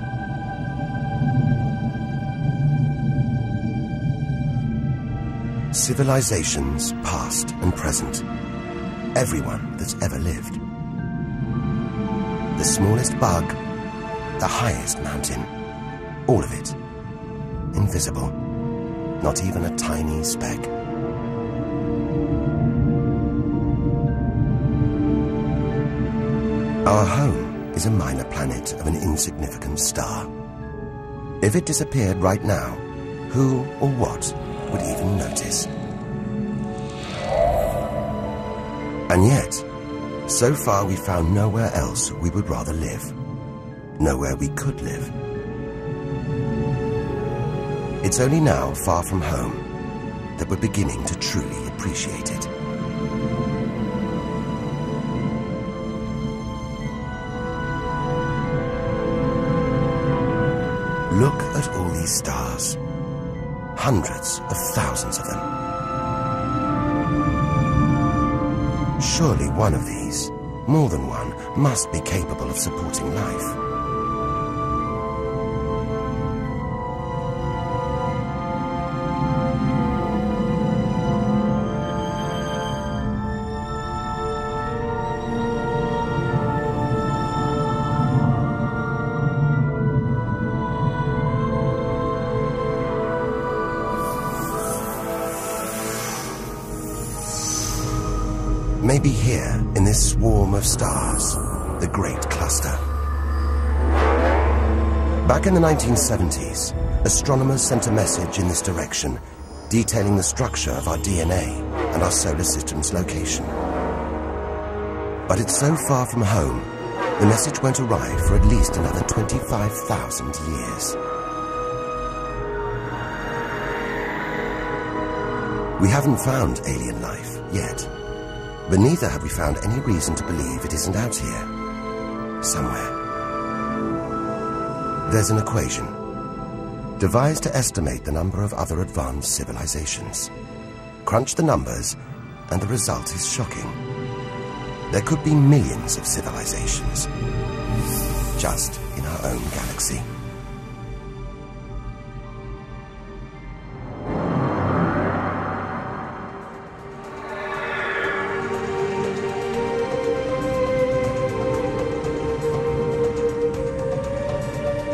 Civilizations, past and present. Everyone that's ever lived. The smallest bug, the highest mountain, all of it invisible, not even a tiny speck. Our home is a minor planet of an insignificant star. If it disappeared right now, who or what would even notice? And yet, so far we found nowhere else we would rather live. Nowhere we could live. It's only now, far from home, that we're beginning to truly appreciate it. Look at all these stars. Hundreds of thousands of them. Surely one of these, more than one, must be capable of supporting life. Maybe here, in this swarm of stars, the Great Cluster. Back in the 1970s, astronomers sent a message in this direction, detailing the structure of our DNA and our solar system's location. But it's so far from home, the message won't arrive for at least another 25,000 years. We haven't found alien life yet. But neither have we found any reason to believe it isn't out here, somewhere. There's an equation, devised to estimate the number of other advanced civilizations. Crunch the numbers, and the result is shocking. There could be millions of civilizations, just in our own galaxy.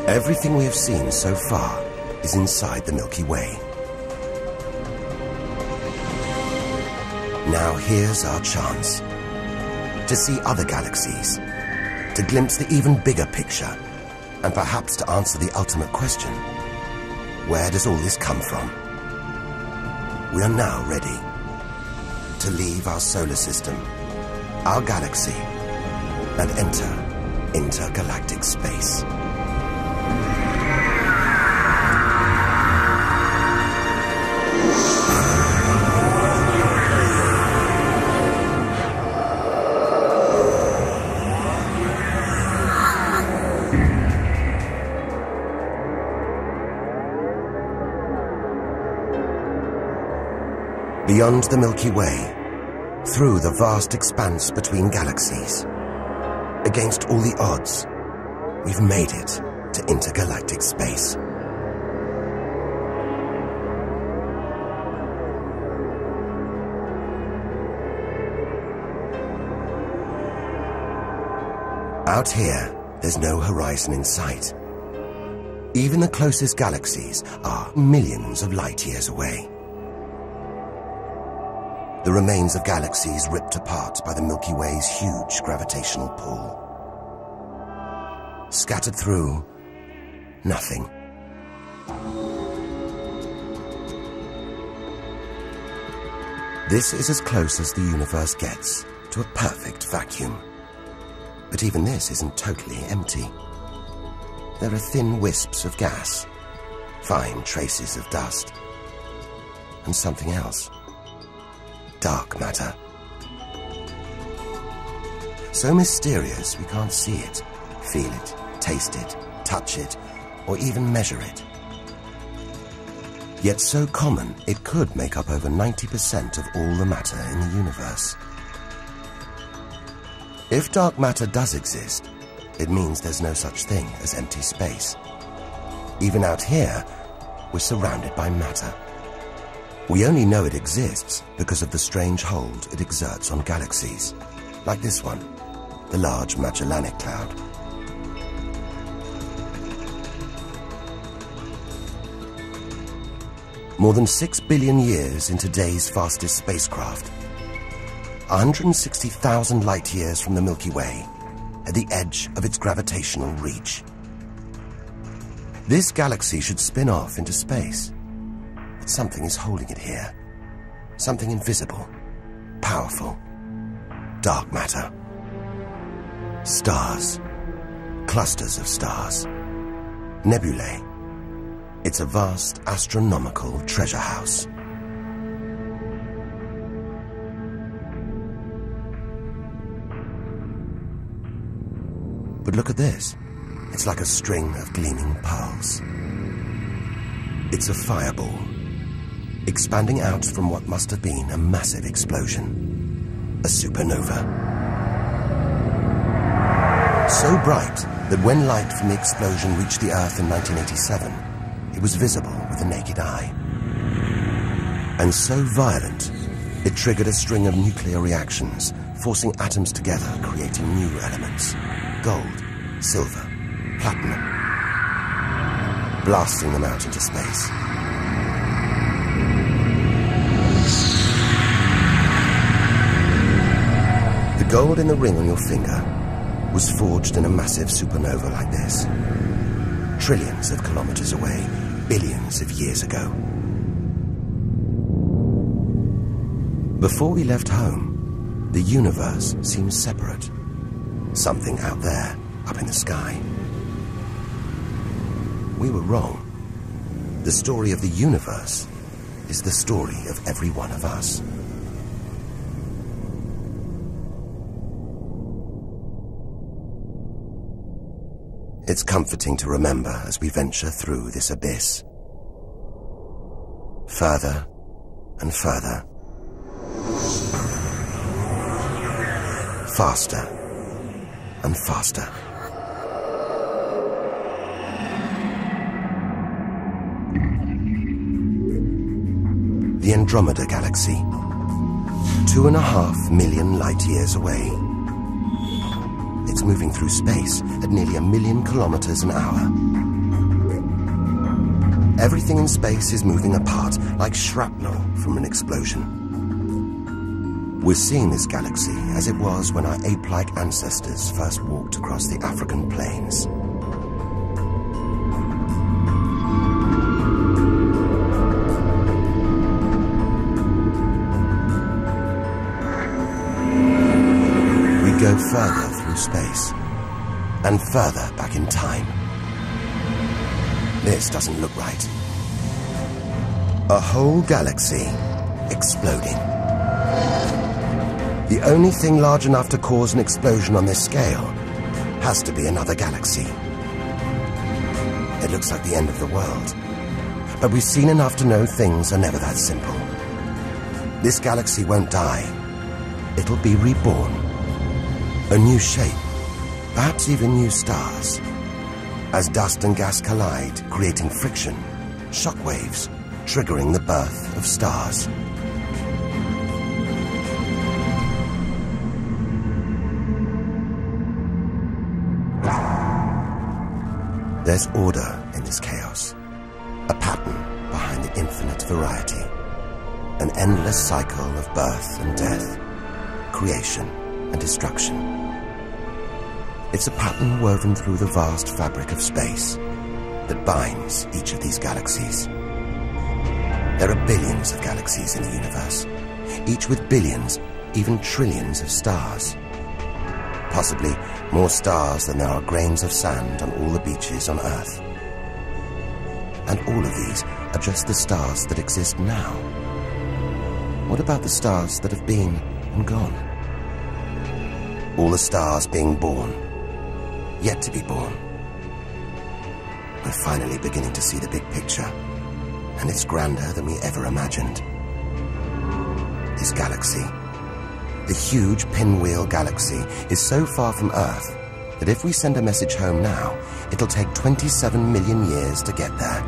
Everything we have seen so far is inside the Milky Way. Now here's our chance to see other galaxies, to glimpse the even bigger picture, and perhaps to answer the ultimate question: where does all this come from? We are now ready to leave our solar system, our galaxy, and enter intergalactic space. Beyond the Milky Way, through the vast expanse between galaxies, against all the odds, we've made it to intergalactic space. Out here, there's no horizon in sight. Even the closest galaxies are millions of light years away. The remains of galaxies ripped apart by the Milky Way's huge gravitational pull. Scattered through, nothing. This is as close as the universe gets to a perfect vacuum. But even this isn't totally empty. There are thin wisps of gas, fine traces of dust, and something else. Dark matter. So mysterious we can't see it, feel it, taste it, touch it, or even measure it. Yet so common, it could make up over 90% of all the matter in the universe. If dark matter does exist, it means there's no such thing as empty space. Even out here, we're surrounded by matter. We only know it exists because of the strange hold it exerts on galaxies, like this one, the Large Magellanic Cloud. More than 6 billion years in today's fastest spacecraft, 160,000 light-years from the Milky Way, at the edge of its gravitational reach. This galaxy should spin off into space, but something is holding it here. Something invisible, powerful, dark matter. Stars, clusters of stars, nebulae. It's a vast astronomical treasure house. But look at this. It's like a string of gleaming pearls. It's a fireball, expanding out from what must have been a massive explosion. A supernova. So bright that when light from the explosion reached the Earth in 1987, it was visible with the naked eye. And so violent, it triggered a string of nuclear reactions, forcing atoms together, creating new elements. Gold, silver, platinum, blasting them out into space. The gold in the ring on your finger was forged in a massive supernova like this, trillions of kilometers away, billions of years ago. Before we left home, the universe seemed separate. Something out there, up in the sky. We were wrong. The story of the universe is the story of every one of us. It's comforting to remember as we venture through this abyss. Further and further. Faster and faster. The Andromeda Galaxy, 2.5 million light-years away. It's moving through space at nearly 1 million kilometers an hour. Everything in space is moving apart like shrapnel from an explosion. We're seeing this galaxy as it was when our ape-like ancestors first walked across the African plains. We go further through space, and further back in time. This doesn't look right. A whole galaxy exploding. The only thing large enough to cause an explosion on this scale has to be another galaxy. It looks like the end of the world, but we've seen enough to know things are never that simple. This galaxy won't die. It'll be reborn. A new shape, perhaps even new stars. As dust and gas collide, creating friction, shockwaves, triggering the birth of stars. There's order in this chaos, a pattern behind the infinite variety, an endless cycle of birth and death, creation and destruction. It's a pattern woven through the vast fabric of space that binds each of these galaxies. There are billions of galaxies in the universe, each with billions, even trillions of stars. Possibly more stars than there are grains of sand on all the beaches on Earth. And all of these are just the stars that exist now. What about the stars that have been and gone? All the stars being born, yet to be born. We're finally beginning to see the big picture, and it's grander than we ever imagined. This galaxy, the huge pinwheel galaxy, is so far from Earth that if we send a message home now, it'll take 27 million years to get there.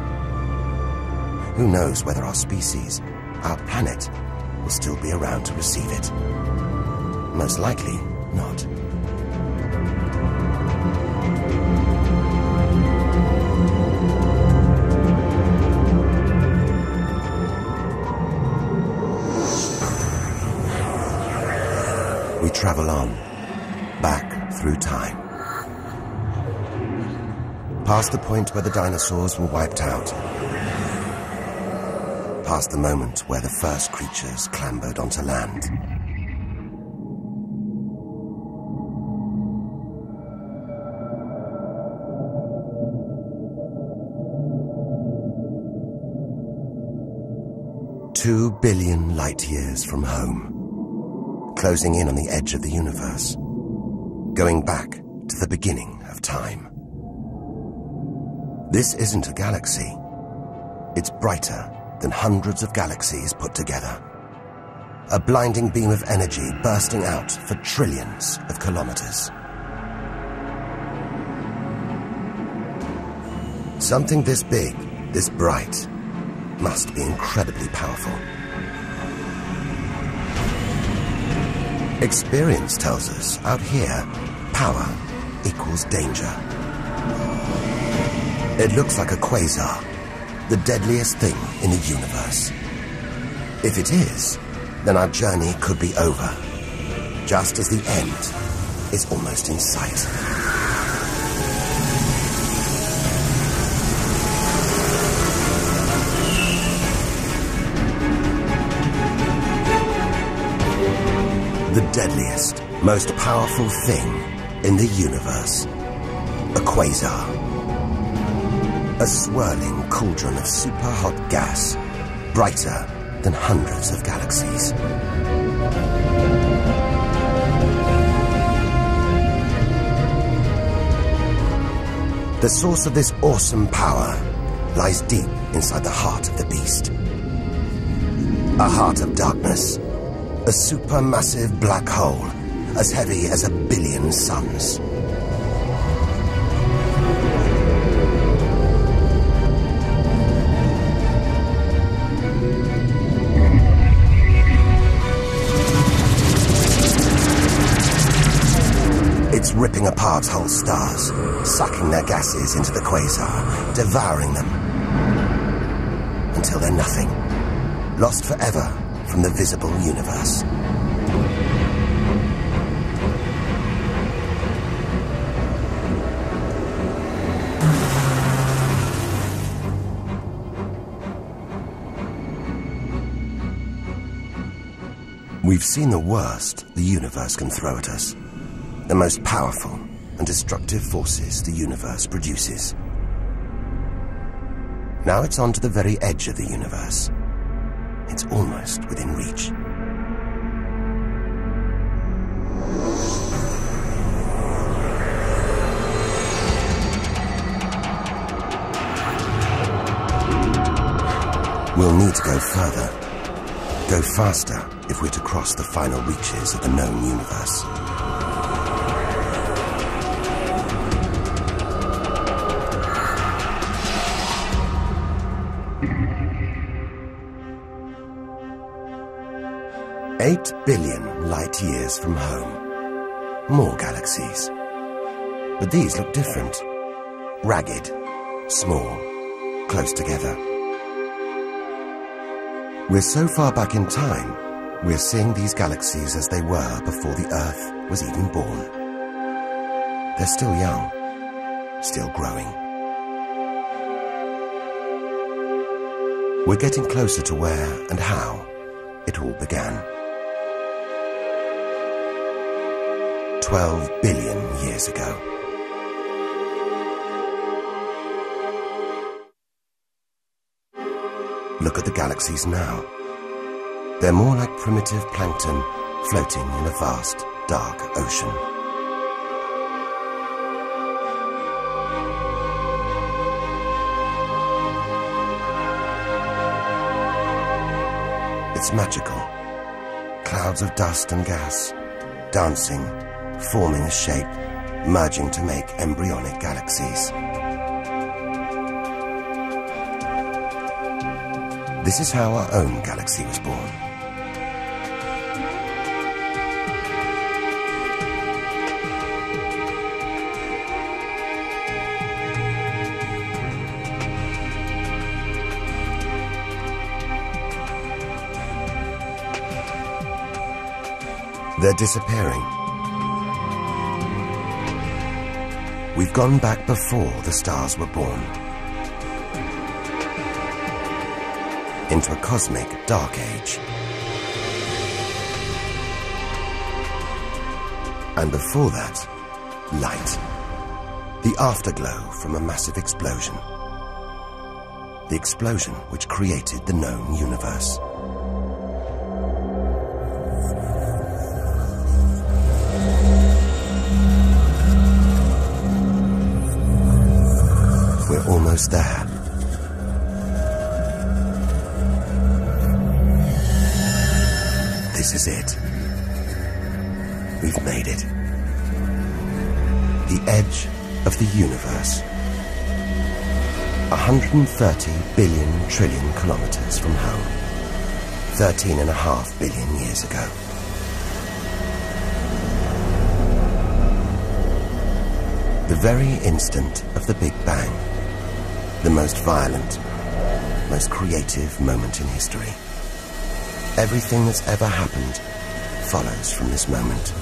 Who knows whether our species, our planet, will still be around to receive it? Most likely not. We travel on, back through time. Past the point where the dinosaurs were wiped out. Past the moment where the first creatures clambered onto land. "2 billion light years from home. Closing in on the edge of the universe, going back to the beginning of time. This isn't a galaxy. It's brighter than hundreds of galaxies put together. A blinding beam of energy bursting out for trillions of kilometers. Something this big, this bright, must be incredibly powerful. Experience tells us, out here, power equals danger. It looks like a quasar, the deadliest thing in the universe. If it is, then our journey could be over, just as the end is almost in sight. The deadliest, most powerful thing in the universe. A quasar. A swirling cauldron of super-hot gas, brighter than hundreds of galaxies. The source of this awesome power lies deep inside the heart of the beast. A heart of darkness. A supermassive black hole, as heavy as 1 billion suns. It's ripping apart whole stars, sucking their gases into the quasar, devouring them, until they're nothing, lost forever from the visible universe. We've seen the worst the universe can throw at us, the most powerful and destructive forces the universe produces. Now it's on to the very edge of the universe. It's almost within reach. We'll need to go further, go faster if we're to cross the final reaches of the known universe. "8 billion light years from home. More galaxies. But these look different. Ragged, small, close together. We're so far back in time, we're seeing these galaxies as they were before the Earth was even born. They're still young, still growing. We're getting closer to where and how it all began. 12 billion years ago. Look at the galaxies now. They're more like primitive plankton floating in a vast, dark ocean. It's magical. Clouds of dust and gas, dancing, forming a shape, merging to make embryonic galaxies. This is how our own galaxy was born. They're disappearing. We've gone back before the stars were born. Into a cosmic dark age. And before that, light. The afterglow from a massive explosion. The explosion which created the known universe. We're almost there. This is it. We've made it. The edge of the universe. 130 billion trillion kilometers from home. 13.5 billion years ago. The very instant of the Big Bang. The most violent, most creative moment in history. Everything that's ever happened follows from this moment.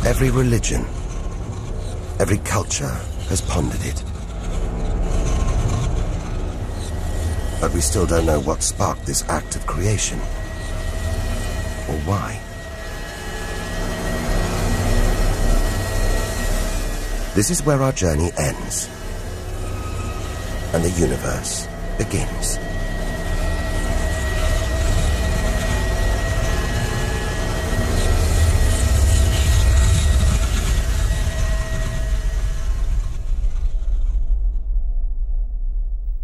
Every religion, every culture has pondered it. But we still don't know what sparked this act of creation, or why. This is where our journey ends, and the universe begins.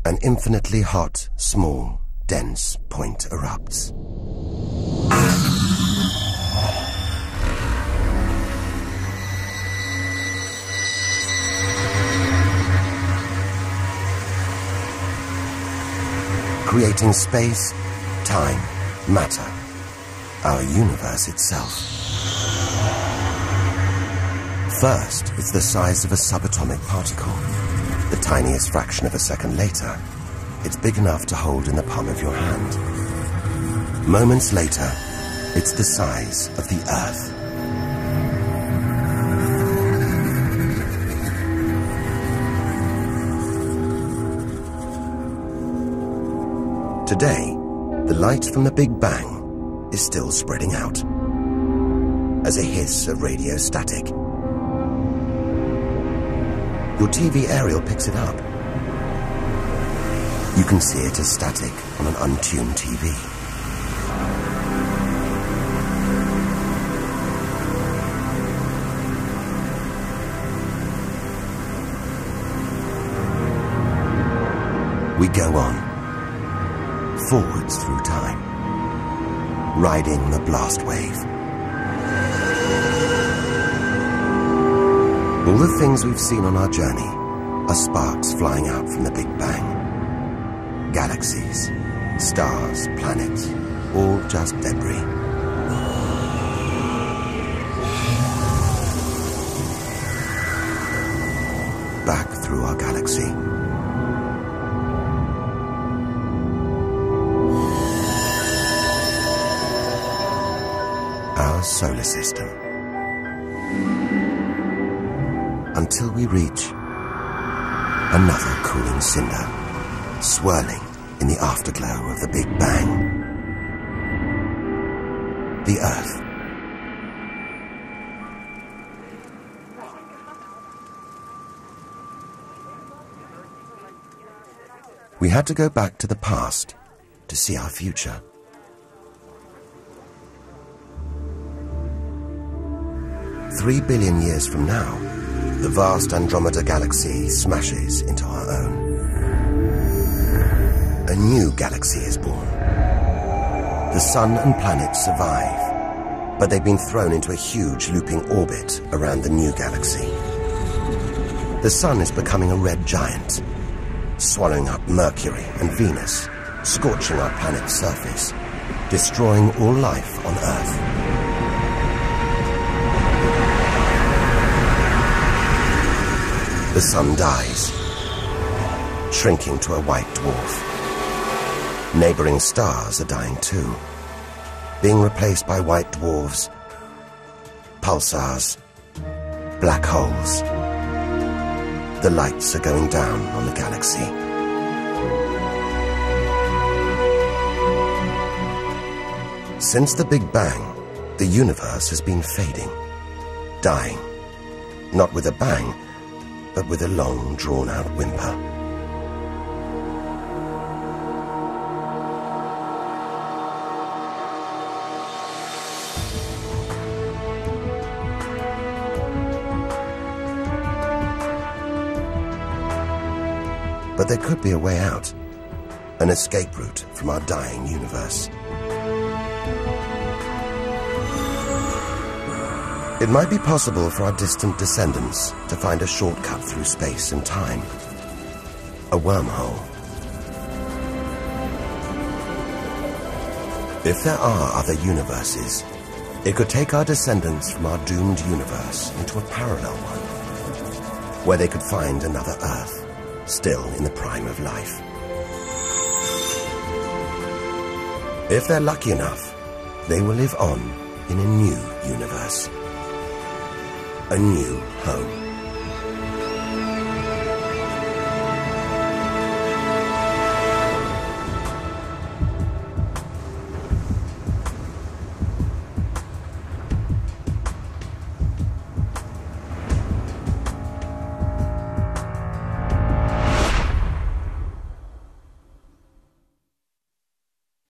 An infinitely hot, small, dense point erupts. Creating space, time, matter, our universe itself. First, it's the size of a subatomic particle. The tiniest fraction of a second later, it's big enough to hold in the palm of your hand. Moments later, it's the size of the Earth. Today, the light from the Big Bang is still spreading out as a hiss of radio static. Your TV aerial picks it up. You can see it as static on an untuned TV. We go on. Forwards through time, riding the blast wave. All the things we've seen on our journey are sparks flying out from the Big Bang. Galaxies, stars, planets, all just debris. Back through our galaxy. Our solar system. Until we reach another cooling cinder, swirling in the afterglow of the Big Bang. The Earth. We had to go back to the past to see our future. Three billion years from now, the vast Andromeda galaxy smashes into our own. A new galaxy is born. The sun and planets survive, but they've been thrown into a huge looping orbit around the new galaxy. The sun is becoming a red giant, swallowing up Mercury and Venus, scorching our planet's surface, destroying all life on Earth. The sun dies, shrinking to a white dwarf. Neighboring stars are dying too, being replaced by white dwarfs, pulsars, black holes. The lights are going down on the galaxy. Since the Big Bang, the universe has been fading, dying, not with a bang, but with a long, drawn-out whimper. But there could be a way out, an escape route from our dying universe. It might be possible for our distant descendants to find a shortcut through space and time. A wormhole. If there are other universes, it could take our descendants from our doomed universe into a parallel one, where they could find another Earth, still in the prime of life. If they're lucky enough, they will live on in a new universe. A new home.